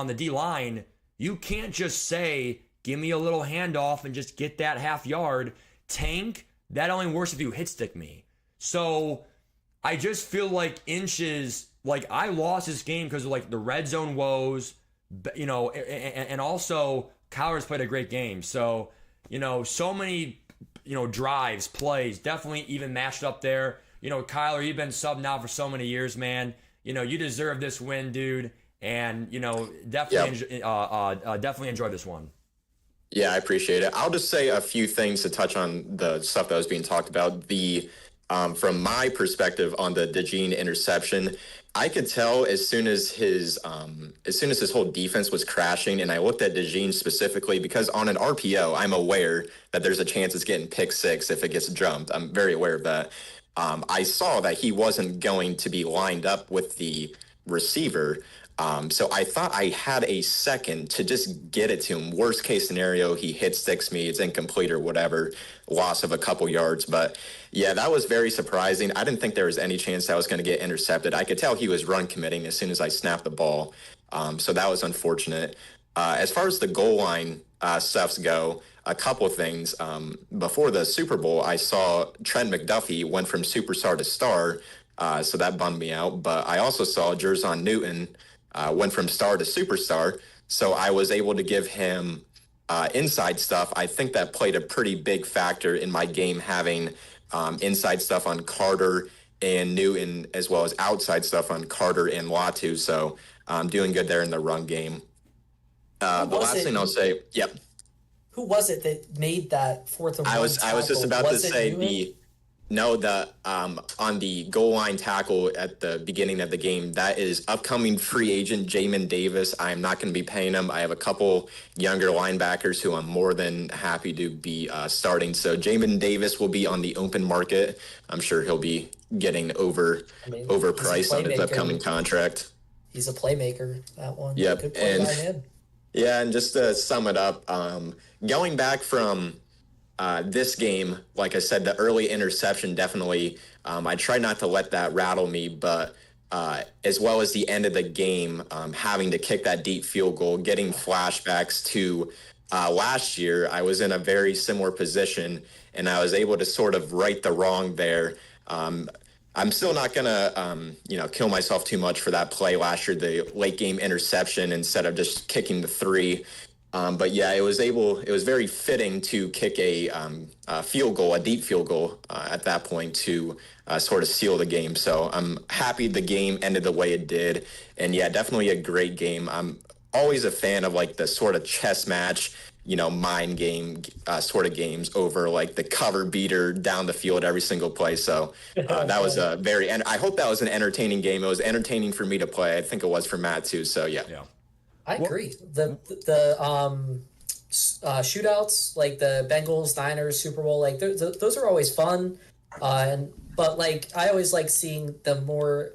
the D line, you can't just say, give me a little handoff and just get that half yard. Tank, that only works if you hit stick me. So I just feel like Inches, like I lost this game because of like the red zone woes, and also Kyler's played a great game. So, so many, drives, plays, definitely even matched up there. Kyler, you've been subbed now for so many years, man. You deserve this win, dude. And definitely enjoy this one. Yeah, I appreciate it. I'll just say a few things to touch on the stuff that was being talked about. From my perspective on the DeJean interception, I could tell as soon as his whole defense was crashing, and I looked at DeJean specifically because on an RPO, I'm aware that there's a chance it's getting pick six if it gets jumped. I'm very aware of that. I saw that he wasn't going to be lined up with the receiver. So I thought I had a second to just get it to him. Worst case scenario, he hit sticks me, it's incomplete or whatever, loss of a couple yards. But yeah, that was very surprising. I didn't think there was any chance I was going to get intercepted. I could tell he was run committing as soon as I snapped the ball. So that was unfortunate. As far as the goal line stuffs go, a couple of things. Before the Super Bowl, I saw Trent McDuffie went from superstar to star. So that bummed me out. But I also saw Jerzon Newton went from star to superstar. So I was able to give him inside stuff. I think that played a pretty big factor in my game, having inside stuff on Carter and Newton, as well as outside stuff on Carter and Latu. So I'm doing good there in the run game. The last thing I'll say, yep. Who was it that made that fourth and one I was just about to say Newton? on the goal line tackle at the beginning of the game, that is upcoming free agent Jamin Davis. I'm not going to be paying him. I have a couple younger linebackers who I'm more than happy to be starting. So Jamin Davis will be on the open market. I'm sure he'll be getting overpriced on his upcoming contract. He's a playmaker, that one. Yep. Good play by him. Yeah, and just to sum it up, going back from this game, like I said, the early interception definitely, I try not to let that rattle me, but as well as the end of the game, having to kick that deep field goal, getting flashbacks to last year, I was in a very similar position, and I was able to sort of right the wrong there. I'm still not going to, kill myself too much for that play last year, the late game interception instead of just kicking the three. But yeah, it was very fitting to kick a field goal, a deep field goal at that point to sort of seal the game. So I'm happy the game ended the way it did. And yeah, definitely a great game. I'm always a fan of like the sort of chess match, mind game sort of games over like the cover beater down the field every single play. So that was and I hope that was an entertaining game. It was entertaining for me to play. I think it was for Matt too. So yeah. I agree. The shootouts, like the Bengals, Niners, Super Bowl, like those are always fun. But like I always like seeing the more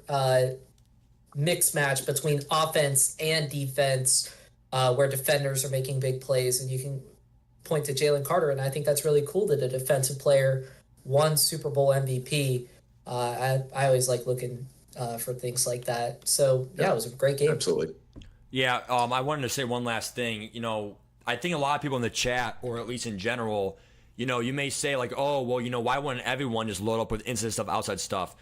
mixed match between offense and defense, where defenders are making big plays, and you can point to Jalen Carter, and I think that's really cool that a defensive player won Super Bowl MVP. I always like looking for things like that. So yeah, it was a great game. Absolutely. Yeah, I wanted to say one last thing. I think a lot of people in the chat, or at least in general, you may say like, oh, well, why wouldn't everyone just load up with inside stuff, outside stuff?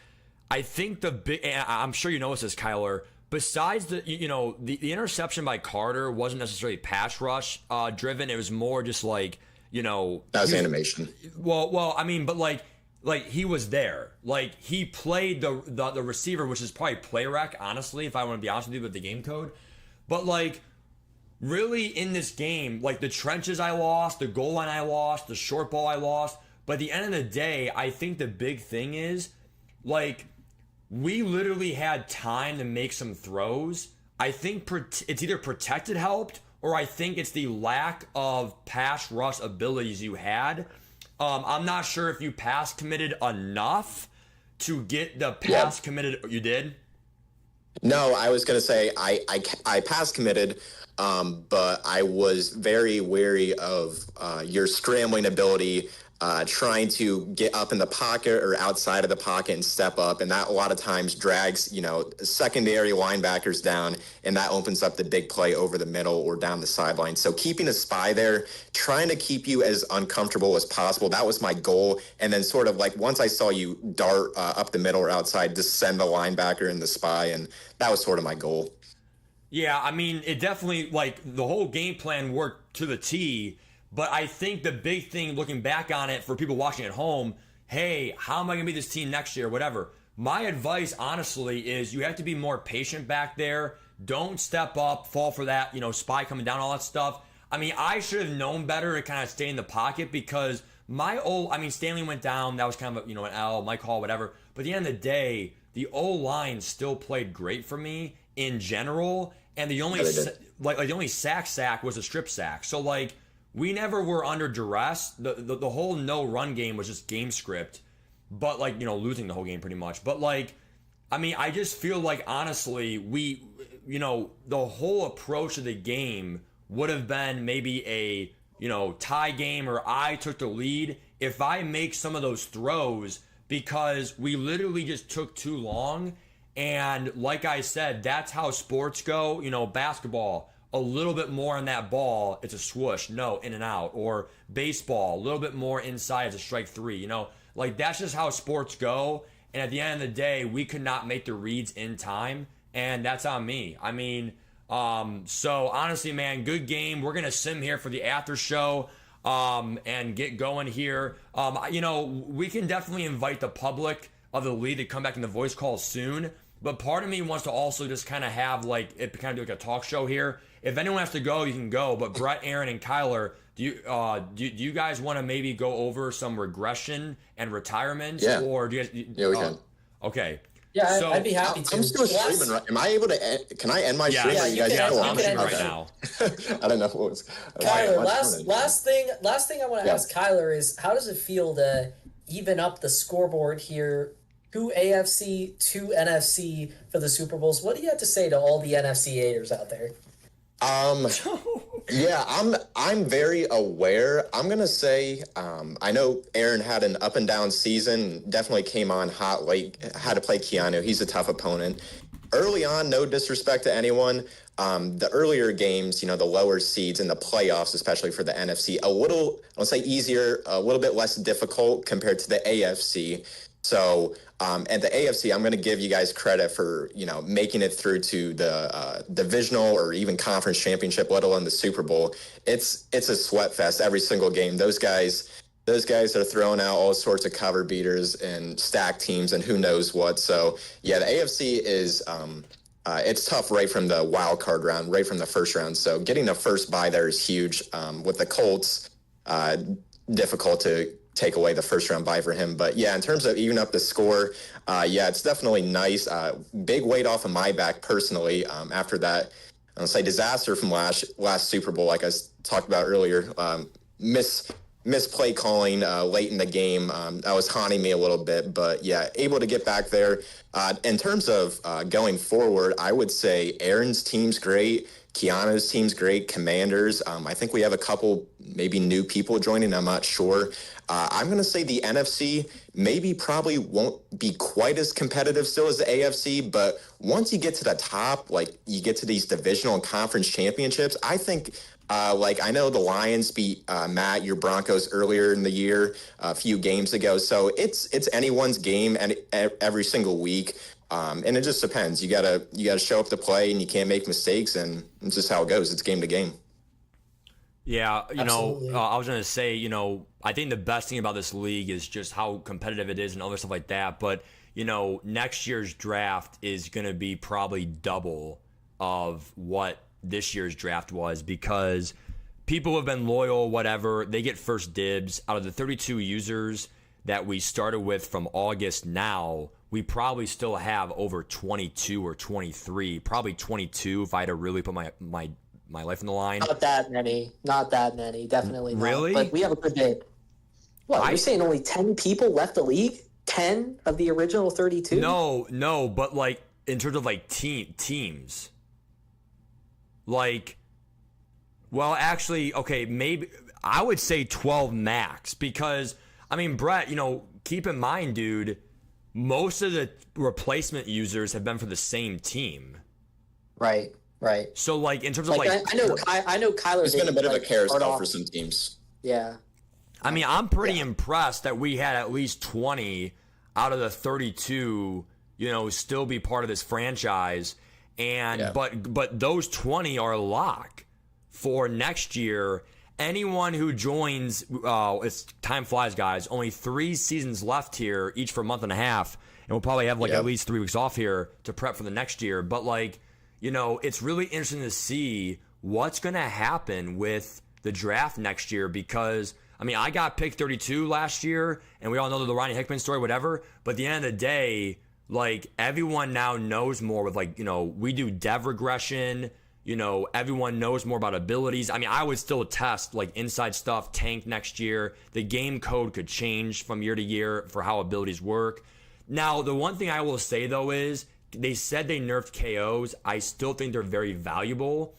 I think I'm sure you noticed this, Kyler. Besides the interception by Carter wasn't necessarily pass rush driven. It was more just like, that was animation. Well, I mean, but like he was there. Like he played the receiver, which is probably play rec, honestly, if I want to be honest with you with the game code. But like really in this game, like the trenches I lost, the goal line I lost, the short ball I lost, But at the end of the day, I think the big thing is, like, we literally had time to make some throws. I think it's either protected helped, or I think it's the lack of pass rush abilities you had. I'm not sure if you pass committed enough to get the pass committed. You did? No, I was going to say I pass committed, but I was very wary of your scrambling ability, trying to get up in the pocket or outside of the pocket and step up. And that a lot of times drags, secondary linebackers down, and that opens up the big play over the middle or down the sideline. So keeping a spy there, trying to keep you as uncomfortable as possible, that was my goal. And then sort of like once I saw you dart up the middle or outside, just send the linebacker in the spy. And that was sort of my goal. Yeah, I mean, it definitely, like, the whole game plan worked to the T. But I think the big thing, looking back on it for people watching at home, hey, how am I going to be this team next year, whatever. My advice, honestly, is you have to be more patient back there. Don't step up, fall for that, spy coming down, all that stuff. I mean, I should have known better to kind of stay in the pocket because Stanley went down. That was kind of, an L, Mike Hall, whatever. But at the end of the day, the O-line still played great for me in general. And the only, the only sack was a strip sack. So, like, we never were under duress. The whole no run game was just game script, but losing the whole game pretty much. But I just feel like honestly, we, the whole approach of the game would have been maybe a, tie game or I took the lead if I make some of those throws because we literally just took too long. And like I said, that's how sports go, basketball. A little bit more on that ball, it's a swoosh, no, in and out. Or baseball, a little bit more inside, it's a strike three. That's just how sports go. And at the end of the day, we could not make the reads in time, and that's on me. I mean, so honestly, man, good game. We're gonna sim here for the after show, and get going here. We can definitely invite the public of the league to come back in the voice call soon. But part of me wants to also just kind of have it kind of do like a talk show here. If anyone has to go, you can go. But Brett, Aaron, and Kyler, do you guys want to maybe go over some regression and retirements? Yeah. Or do you guys? Yeah, we can. Okay. Yeah, So, I'd be happy to. I'm still streaming. Right? Am I able to? Can I end my stream? Yeah, Or you guys can still end- on? you can end right your now. I don't know what was. Kyler, my last thing I want to ask Kyler is how does it feel to even up the scoreboard here? 2 AFC, 2 NFC for the Super Bowls. What do you have to say to all the NFC-ators out there? Yeah, I'm very aware. I'm gonna say I know Aaron had an up and down season. Definitely came on hot late. Had to play Keanu. He's a tough opponent. Early on, no disrespect to anyone. The earlier games, the lower seeds in the playoffs, especially for the NFC, a little, I'll say easier, a little bit less difficult compared to the AFC. So, and the AFC, I'm going to give you guys credit for, making it through to the divisional or even conference championship, let alone the Super Bowl. It's a sweat fest every single game. Those guys are throwing out all sorts of cover beaters and stack teams and who knows what. So, yeah, the AFC is it's tough right from the wild card round, right from the first round. So getting the first bye there is huge. With the Colts, difficult to take away the first round bye for him. But yeah, in terms of even up the score, yeah, it's definitely nice. Big weight off of my back personally. After that, I'll say disaster from last Super Bowl, like I talked about earlier, misplay calling late in the game. That was haunting me a little bit, but yeah, able to get back there. In terms of going forward, I would say Aaron's team's great. Keanu's team's great. Commanders. I think we have a couple maybe new people joining. I'm not sure. I'm going to say the NFC probably won't be quite as competitive still as the AFC, but once you get to the top, like you get to these divisional and conference championships, I think I know the Lions beat Matt, your Broncos earlier in the year, a few games ago. So it's anyone's game and every single week. And it just depends. You gotta show up to play and you can't make mistakes, and it's just how it goes. It's game to game. Yeah, Absolutely. I was going to say, I think the best thing about this league is just how competitive it is and other stuff like that. But, next year's draft is going to be probably double of what this year's draft was because people who have been loyal, whatever, they get first dibs. Out of the 32 users that we started with from August now, we probably still have over 22 or 23, probably 22 if I had to really put my life on the line. Not that many. Definitely not. Really? But we have a good day. What, you're saying only 10 people left the league? 10 of the original 32? No, but like in terms of like teams. Like, well, actually, okay, maybe I would say 12 max because, I mean, Brett, keep in mind, dude, most of the replacement users have been for the same team. Right. So, like, in terms of, like... I know Kyler... There's been a bit of a carousel for some teams. Yeah. I mean, I'm pretty impressed that we had at least 20 out of the 32, still be part of this franchise. And but those 20 are a lock for next year. Anyone who joins, it's time flies, guys. Only 3 seasons left here, each for a month and a half, and we'll probably have at least 3 weeks off here to prep for the next year. But it's really interesting to see what's going to happen with the draft next year because, I mean, I got picked 32 last year, and we all know the Ronnie Hickman story, whatever. But at the end of the day, everyone now knows more with we do dev regression. Everyone knows more about abilities. I mean, I would still test inside stuff, tank next year. The game code could change from year to year for how abilities work. Now, the one thing I will say though is they said they nerfed KOs. I still think they're very valuable.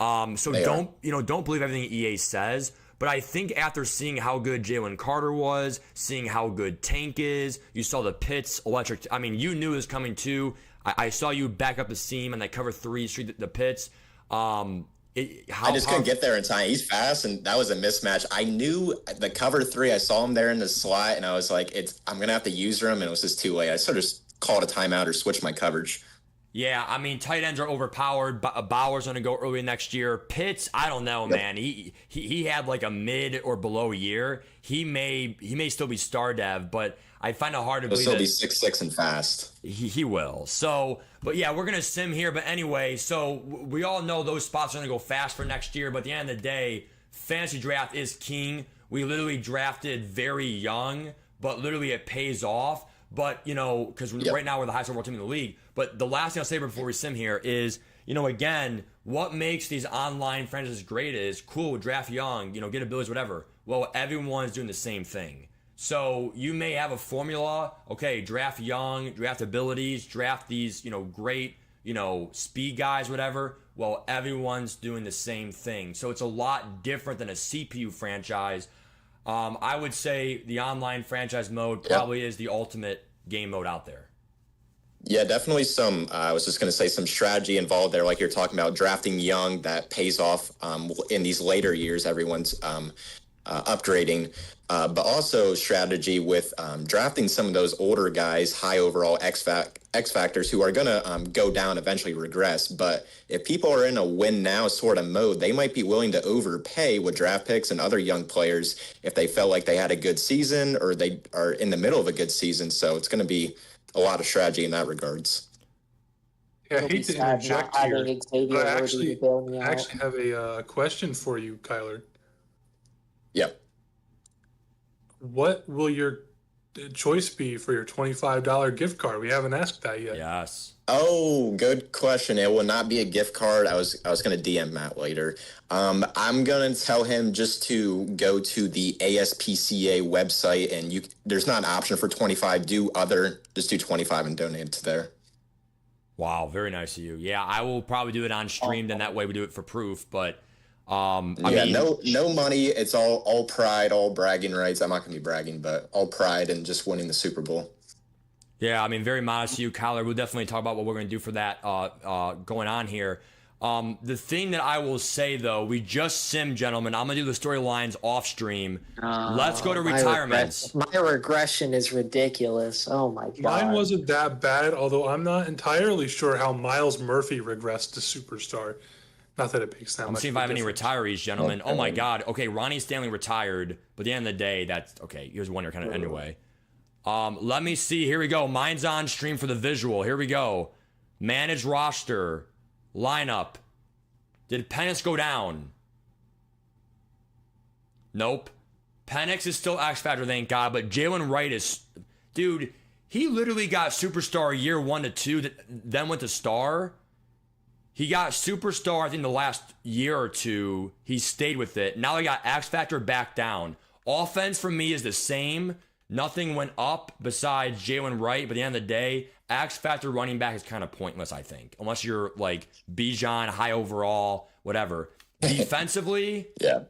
So don't believe everything EA says. But I think after seeing how good Jalen Carter was, seeing how good Tank is, you saw the Pitts electric. I mean, you knew it was coming too. I saw you back up the seam and that cover 3 street the Pitts. I just couldn't get there in time. He's fast, and that was a mismatch. I knew the cover 3. I saw him there in the slot, and I was like, I'm gonna have to use him, and it was just too late. I sort of just called a timeout or switched my coverage. Yeah, I mean, tight ends are overpowered. Bauer's going to go early next year. Pitts, I don't know, man. He had a mid or below year. He may still be star dev, but I find it hard to believe he'll still be 6'6" and fast. He will. So, but yeah, we're going to sim here. But anyway, so we all know those spots are going to go fast for next year. But at the end of the day, fantasy draft is king. We literally drafted very young, but literally it pays off. But, because right now we're the highest overall team in the league. But the last thing I'll say before we sim here is, again, what makes these online franchises great is, cool, draft young, get abilities, whatever. Well, everyone's doing the same thing. So you may have a formula, okay, draft young, draft abilities, draft these, great, speed guys, whatever. Well, everyone's doing the same thing. So it's a lot different than a CPU franchise. I would say the online franchise mode probably is the ultimate game mode out there. Yeah, definitely I was just going to say some strategy involved there, like you're talking about drafting young that pays off in these later years. Everyone's upgrading, but also strategy with drafting some of those older guys, high overall X factors who are going to go down, eventually regress. But if people are in a win now sort of mode, they might be willing to overpay with draft picks and other young players if they felt like they had a good season or they are in the middle of a good season. So it's going to be a lot of strategy in that regards. Yeah, I hate to interject here, but I actually have a question for you, Kyler. Yeah. What will your choice be for your $25 gift card? We haven't asked that yet. Yes. Oh, good question. It will not be a gift card. I was going to DM Matt later. I'm going to tell him just to go to the ASPCA website, and there's not an option for 25. Just do 25 and donate it to there. Wow, very nice of you. Yeah, I will probably do it on stream. Then that way we do it for proof. But I mean, no money. It's all pride, all bragging rights. I'm not going to be bragging, but all pride and just winning the Super Bowl. Yeah, I mean, very modest of you, Kyler. We'll definitely talk about what we're going to do for that going on here. The thing that I will say, though, we just simmed, gentlemen. I'm going to do the storylines off stream. Let's go to retirements. My regression is ridiculous. Oh, my God. Mine wasn't that bad, although I'm not entirely sure how Miles Murphy regressed to superstar. Not that it makes that much. I'm seeing if I have any retirees, gentlemen. Oh, my God. Okay, Ronnie Stanley retired, but at the end of the day, that's okay. He was 1 year kind of anyway. Let me see. Here we go. Mine's on stream for the visual. Here we go. Manage roster. Lineup. Did Pennis go down? Nope. Penix is still X Factor, thank God, but Jalen Wright is, dude. He literally got superstar year 1 to 2, then went to star. He got superstar, I think, the last year or two. He stayed with it. Now he got X Factor back down. Offense for me is the same. Nothing went up besides Jalen Wright. But at the end of the day, X Factor running back is kind of pointless, I think. Unless you're like Bijan, high overall, whatever. Defensively. Yeah.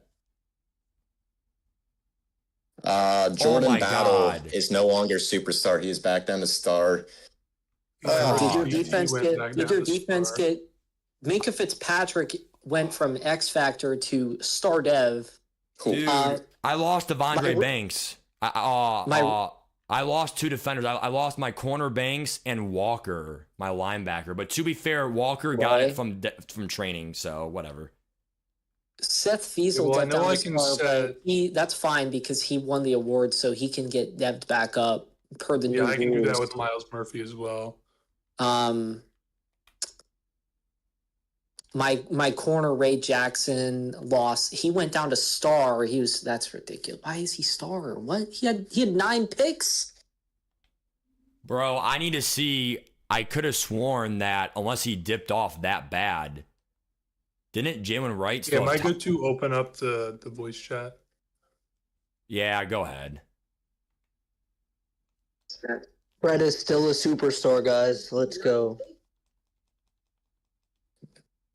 Jordan Battle is no longer superstar. He is back down to star. Did your defense get Minka Fitzpatrick went from X Factor to Star Dev? Cool. Dude, I lost Devondre Banks. I lost 2 defenders. I lost my corner Banks and Walker, my linebacker. But to be fair, Walker got it from training, so whatever. Seth Fiesel got down to star, but that's fine because he won the award, so he can get devved back up per the new rules. Yeah, I can do that with Miles Murphy as well. My corner Ray Jackson lost. He went down to star. That's ridiculous. Why is he star? What? He had 9 picks. Bro, I need to see. I could have sworn that unless he dipped off that bad, didn't Jalen Wright still? Yeah, am I good to open up the voice chat? Yeah, go ahead. Brett is still a superstar, guys. Let's go.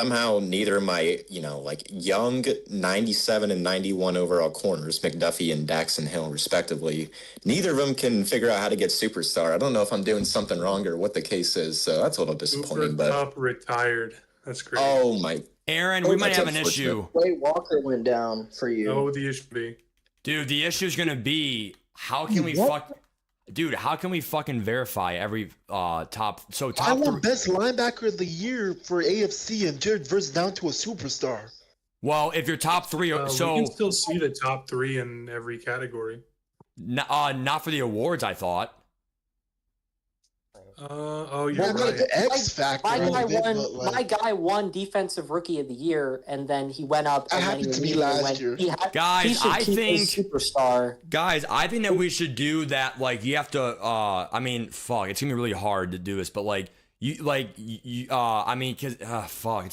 Somehow neither of my, young 97 and 91 overall corners, McDuffie and Daxon Hill, respectively, neither of them can figure out how to get superstar. I don't know if I'm doing something wrong or what the case is, so that's a little disappointing. Cooper Kupp retired. That's great. Oh, my. Aaron, we might have an issue. Wait, Walker went down for you. Oh, the issue be. Dude, the issue is going to be how can we Dude, how can we fucking verify every top? I want best linebacker of the year for AFC and Jared Verse down to a superstar. Well, if you're top 3, we can still see the top 3 in every category. Not for the awards, I thought. You're right. The X Factor. My guy won Defensive Rookie of the Year, and then he went up. That happened to me last year. Guys, I think superstar. Guys, I think that we should do that. Like, you have to. I mean, fuck, it's gonna be really hard to do this, but fuck, it's gonna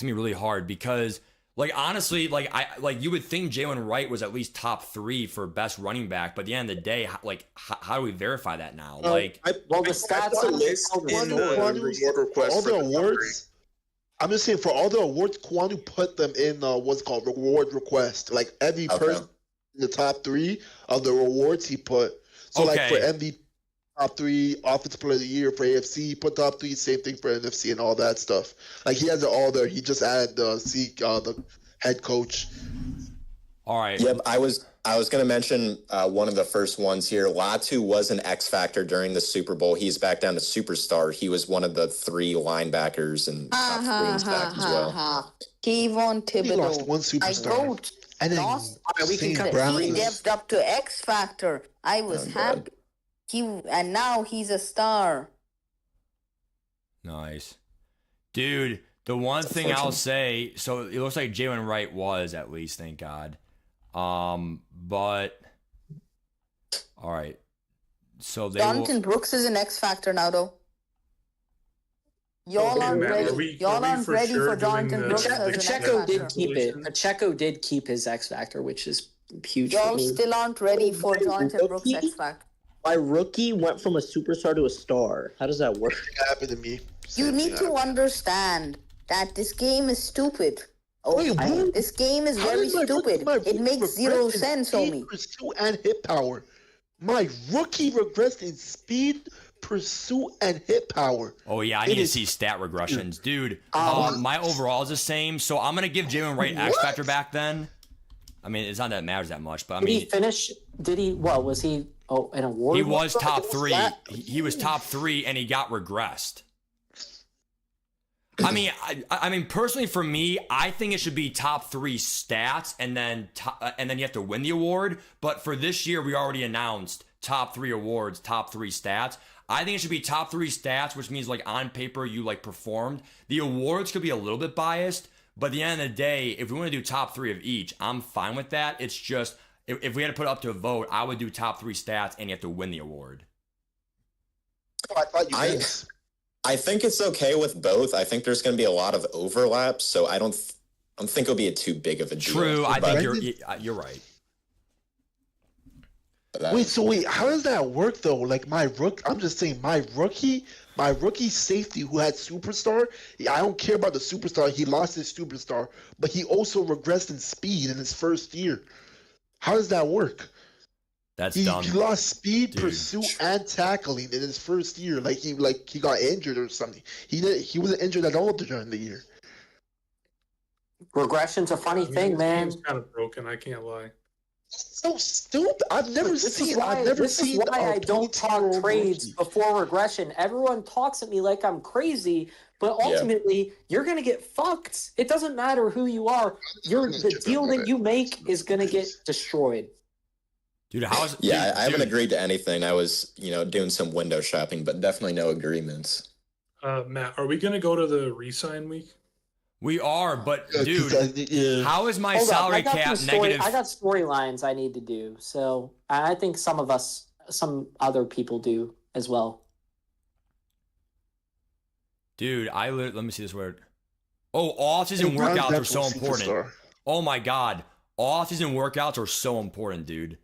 be really hard because. Like, honestly, you would think Jalen Wright was at least top 3 for best running back, but at the end of the day, how do we verify that now? The stats all the awards. I'm just saying for all the awards, Kwanu put them in what's called reward request. Like every person in the top 3 of the rewards he put. So like for MVP. Top 3 offensive player of the year for AFC, put top 3, same thing for NFC and all that stuff. Like he has it all there. He just added the head coach. All right. Yep, I was going to mention one of the first ones here. Latu was an X factor during the Super Bowl. He's back down to superstar. He was one of the 3 linebackers and top 3 in back as well. Kevon Thibodeau. He lost one superstar. And then he stepped up to X Factor. I was happy. And now he's a star. Nice. Dude, the one thing I'll say, so it looks like Jalen Wright was at least, thank God. But all right. So Jonathan Brooks is an X Factor now though. Y'all aren't ready. Y'all aren't ready for Jonathan Brooks as an X Pacheco Factor. did keep it. Pacheco did keep his X Factor, which is huge. Y'all still aren't ready for Jonathan Brooks X Factor. My rookie went from a superstar to a star. How does that work? It happened to me. You need to understand that this game is stupid. This game is very stupid. It makes 0 sense, homie. Pursuit and hit power. My rookie regressed in speed, pursuit, and hit power. Oh, yeah, I need to see stat regressions. Dude, my overall is the same, so I'm going to give Jalen Wright X Factor back then. I mean, it's not that it matters that much, but I mean... Did he finish? Was he... Oh, an award? He was top 3. He was top 3, and he got regressed. I mean, personally, for me, I think it should be top 3 stats, and then you have to win the award. But for this year, we already announced top 3 awards, top 3 stats. I think it should be top 3 stats, which means on paper you performed. The awards could be a little bit biased, but at the end of the day, if we want to do top 3 of each, I'm fine with that. It's just if we had to put it up to a vote, I would do top 3 stats, and you have to win the award. Oh, I thought you did. I think it's okay with both. I think there's going to be a lot of overlap, so I don't think it'll be too big of a deal. True, I think you're right. Wait, how does that work though? Like I'm just saying my rookie safety who had superstar. I don't care about the superstar. He lost his superstar, but he also regressed in speed in his first year. Wasn't does that work? That's dumb. He lost speed, Dude. pursuit, and tackling in his first year. Like he got injured or something. He wasn't injured at all during the year. Regression's a funny thing, man. It's kind of broken. I can't lie. So stupid. I've never seen. This is why I don't talk trades before regression. Everyone talks at me like I'm crazy, but ultimately you're gonna get fucked. It doesn't matter who you are. The deal that you make is gonna get destroyed. Dude, I haven't agreed to anything. I was, doing some window shopping, but definitely no agreements. Matt, are we gonna go to the re-sign week? We are, but dude, how is my salary cap negative? I got storylines I need to do, so I think some other people do as well. Dude, let me see this word. Oh, off-season workouts are so important. Oh my god, off-season workouts are so important, dude.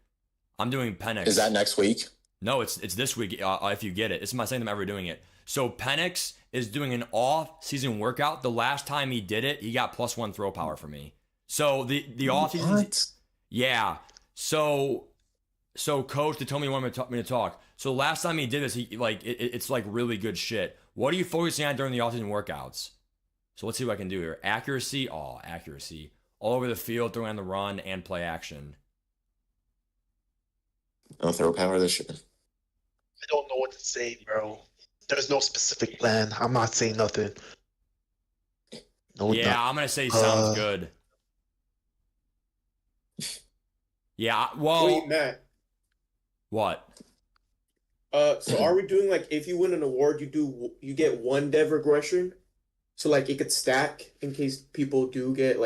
I'm doing Penix. Is that next week? No, it's this week. If you get it, it's my second time ever doing it. So Penix is doing an off-season workout. The last time he did it, he got +1 throw power for me. So the off-season, yeah. So coach, they told me he wanted me to talk. So last time he did this, it's like really good shit. What are you focusing on during the off-season workouts? So let's see what I can do here. Accuracy, accuracy, all over the field, throwing on the run and play action. No throw power this year. I don't know what to say, bro. There's no specific plan. I'm not saying nothing. No, I'm gonna say sounds good. Yeah, well. Wait, Matt. What? So are we doing if you win an award, you get 1 dev regression, so it could stack in case people do get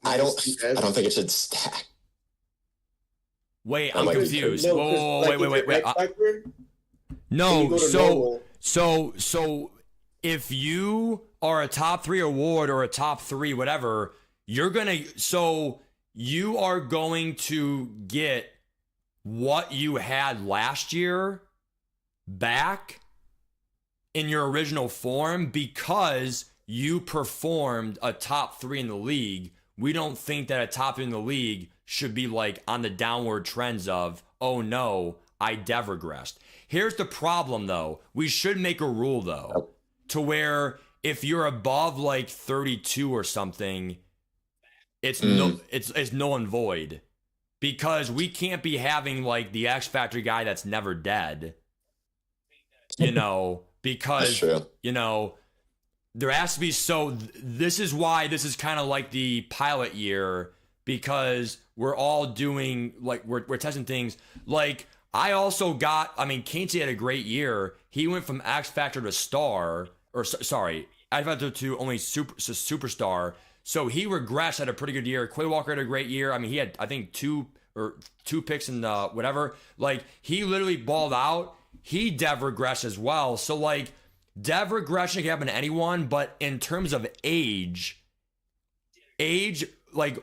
I don't think it should stack. Wait, I'm confused. No, wait. No, so if you are a top 3 award or a top 3 whatever, you are going to get what you had last year back in your original form because you performed a top 3 in the league. We don't think that a top 3 in the league should be on the downward trends of, oh no, I dev regressed. Here's the problem though. We should make a rule though, to where if you're above 32 or something, it's null and void, because we can't be having the X Factor guy that's never dead. Because there has to be. So this is why this is kind of like the pilot year, because we're all doing we're testing things. I also Casey had a great year. He went from X Factor to star, X Factor to only superstar. So he regressed, had a pretty good year. Quay Walker had a great year. He had, I think, two picks in whatever. He literally balled out. He dev regressed as well. So dev regression can happen to anyone, but in terms of age,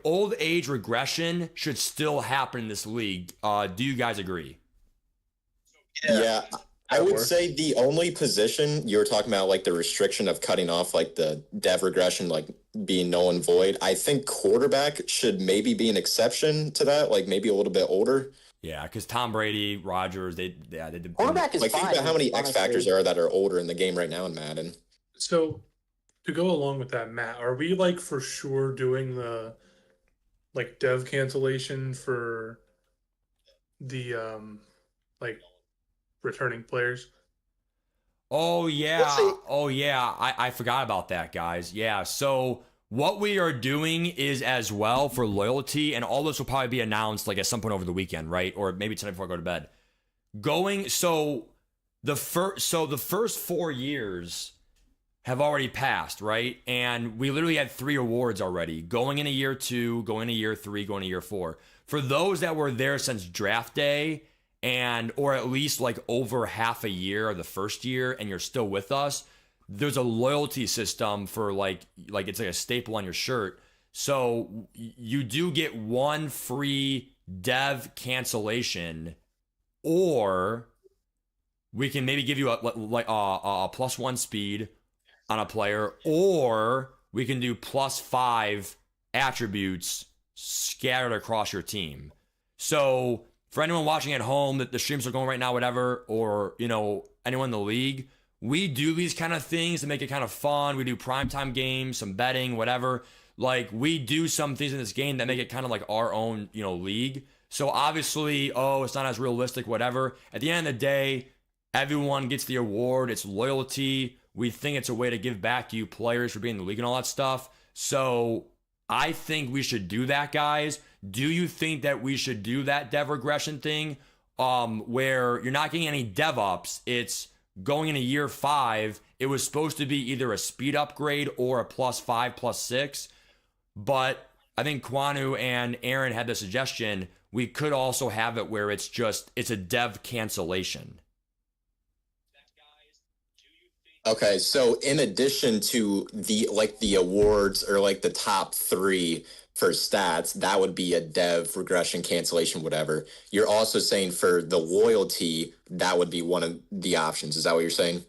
old age regression should still happen in this league. Do you guys agree? Yeah, I would say the only position you were talking about, the restriction of cutting off, the dev regression, being null and void. I think quarterback should maybe be an exception to that, maybe a little bit older. Yeah, because Tom Brady, Rodgers, they did. Quarterback is fine. Think about how many X factors there are that are older in the game right now in Madden. So, to go along with that, Matt, are we for sure doing the dev cancellation for the returning players? Oh yeah. I forgot about that, guys. Yeah. So what we are doing is as well for loyalty, and all this will probably be announced at some point over the weekend, right? Or maybe tonight before I go to bed. The first 4 years, have already passed, right? And we literally had 3 awards already, going into year 2, going into year 3, going to year 4. For those that were there since draft day, and or at least like over half a year of the first year, and you're still with us, there's a loyalty system for like it's like a staple on your shirt. So you do get 1 free dev cancellation, or we can maybe give you a +1 speed on a player, or we can do +5 attributes scattered across your team. So for anyone watching at home, that the streams are going right now, whatever, or anyone in the league, we do these kind of things to make it kind of fun. We do primetime games, some betting, whatever. Like, we do some things in this game that make it kind of like our own, league. So obviously, it's not as realistic, whatever. At the end of the day, everyone gets the award. It's loyalty. We think it's a way to give back to you players for being in the league and all that stuff. So I think we should do that, guys. Do you think that we should do that dev regression thing, where you're not getting any dev ups? It's going into year 5. It was supposed to be either a speed upgrade or a +5, +6. But I think Kwanu and Aaron had the suggestion we could also have it where it's a dev cancellation. Okay, so in addition to the awards or like the top 3 for stats, that would be a dev regression cancellation, whatever. You're also saying for the loyalty, that would be one of the options. Is that what you're saying?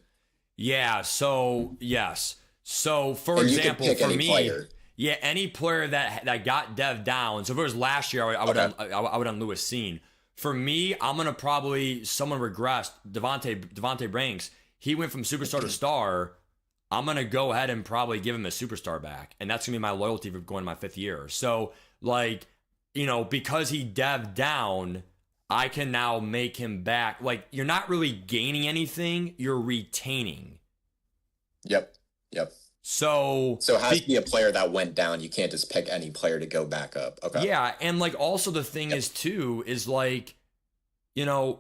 Yeah. So yes. So for example, for me, player. Yeah, any player that got dev down. So if it was last year, I would on Lewis Seen. For me, I'm gonna probably someone regressed. Devontae Branks. He went from superstar to star. I'm going to go ahead and probably give him a superstar back. And that's going to be my loyalty for going my 5th year. So, because he dev'd down, I can now make him back. Like, you're not really gaining anything. You're retaining. Yep. So it has to be a player that went down. You can't just pick any player to go back up. Okay. Yeah. And, also the thing is, too, is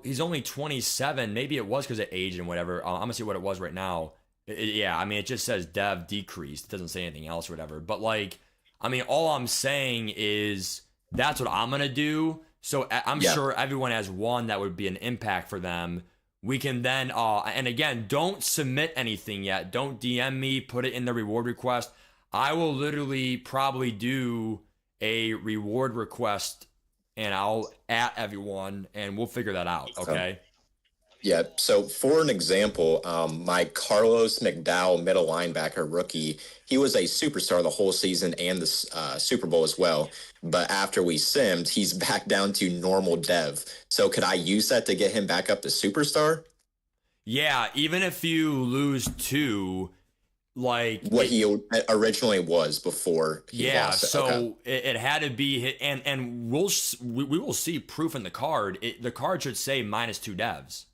he's only 27. Maybe it was because of age and whatever. I'm going to see what it was right now. It just says dev decreased. It doesn't say anything else or whatever. But, all I'm saying is that's what I'm going to do. So I'm sure everyone has one that would be an impact for them. We can then, and again, don't submit anything yet. Don't DM me. Put it in the reward request. I will literally probably do a reward request and I'll at everyone, and we'll figure that out, okay? Yeah, so for an example, my Carlos McDowell middle linebacker rookie, he was a superstar the whole season and the Super Bowl as well. But after we simmed, he's back down to normal dev. So could I use that to get him back up to superstar? Yeah, even if you lose 2... what he originally was before he lost it. So it had to be hit, and we will see proof in the card. The card should say -2 devs.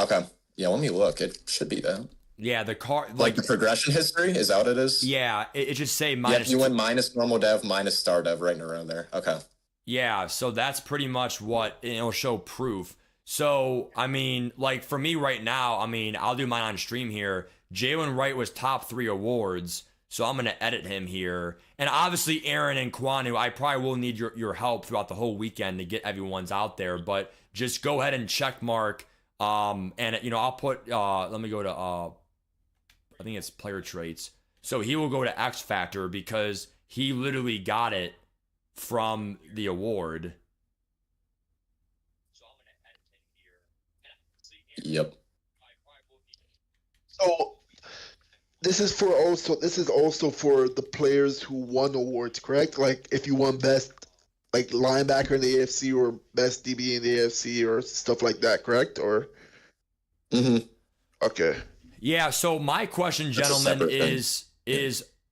Okay, yeah, let me look. It should be that. Yeah, the card, the progression history, is that what it is? Yeah, it should say -2. Yeah, you went minus normal dev, minus star dev right around there. Okay. Yeah, so that's pretty much what it'll show proof. So for me right now, I'll do mine on stream here. Jalen Wright was top 3 awards, so I'm going to edit him here. And obviously, Aaron and Kwanu, I probably will need your help throughout the whole weekend to get everyone's out there. But just go ahead and check mark. And, I'll put, let me go to, I think it's player traits. So he will go to X Factor because he literally got it from the award. So I'm going to edit him here. Yep. So this is also for the players who won awards, correct? Like if you won best linebacker in the AFC or best DB in the AFC or stuff like that, correct? Or Okay. Yeah, so my question, gentlemen, is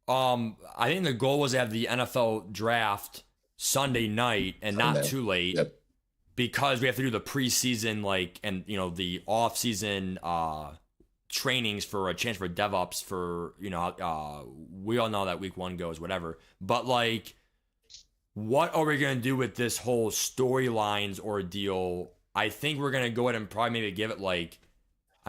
I think the goal was to have the NFL draft Sunday night and not too late. Yep. Because we have to do the preseason and the off-season trainings for a chance for DevOps for, we all know that week 1 goes, whatever. But what are we going to do with this whole storylines ordeal? I think we're going to go ahead and probably maybe give it I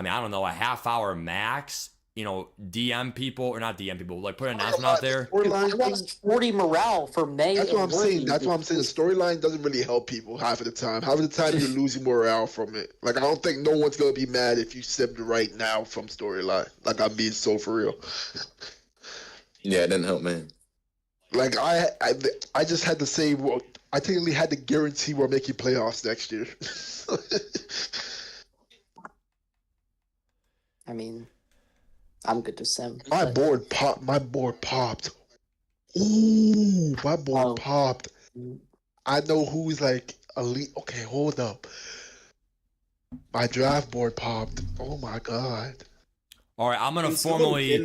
don't know, a half hour max DM people, or not DM people, like put an announcement out there. I lost 40 morale for May. That's what I'm saying. Worthy. That's what I'm saying. The storyline doesn't really help people half of the time. Half of the time you're losing morale from it. Like I don't think no one's gonna be mad if you sipped right now from storyline. Like I'm being so for real. Yeah, it didn't help me. Like I just had to say, well, I technically had to guarantee we're making playoffs next year. I mean, I'm good to sim. My board popped. Ooh, my board popped. I know who's like elite. Okay, hold up. My draft board popped. Oh my god. All right, I'm gonna formally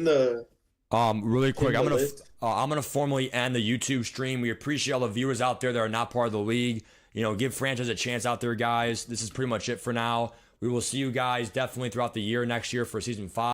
really quick. I'm gonna formally end the YouTube stream. We appreciate all the viewers out there that are not part of the league. Give franchise a chance out there, guys. This is pretty much it for now. We will see you guys definitely throughout the year next year for season 5.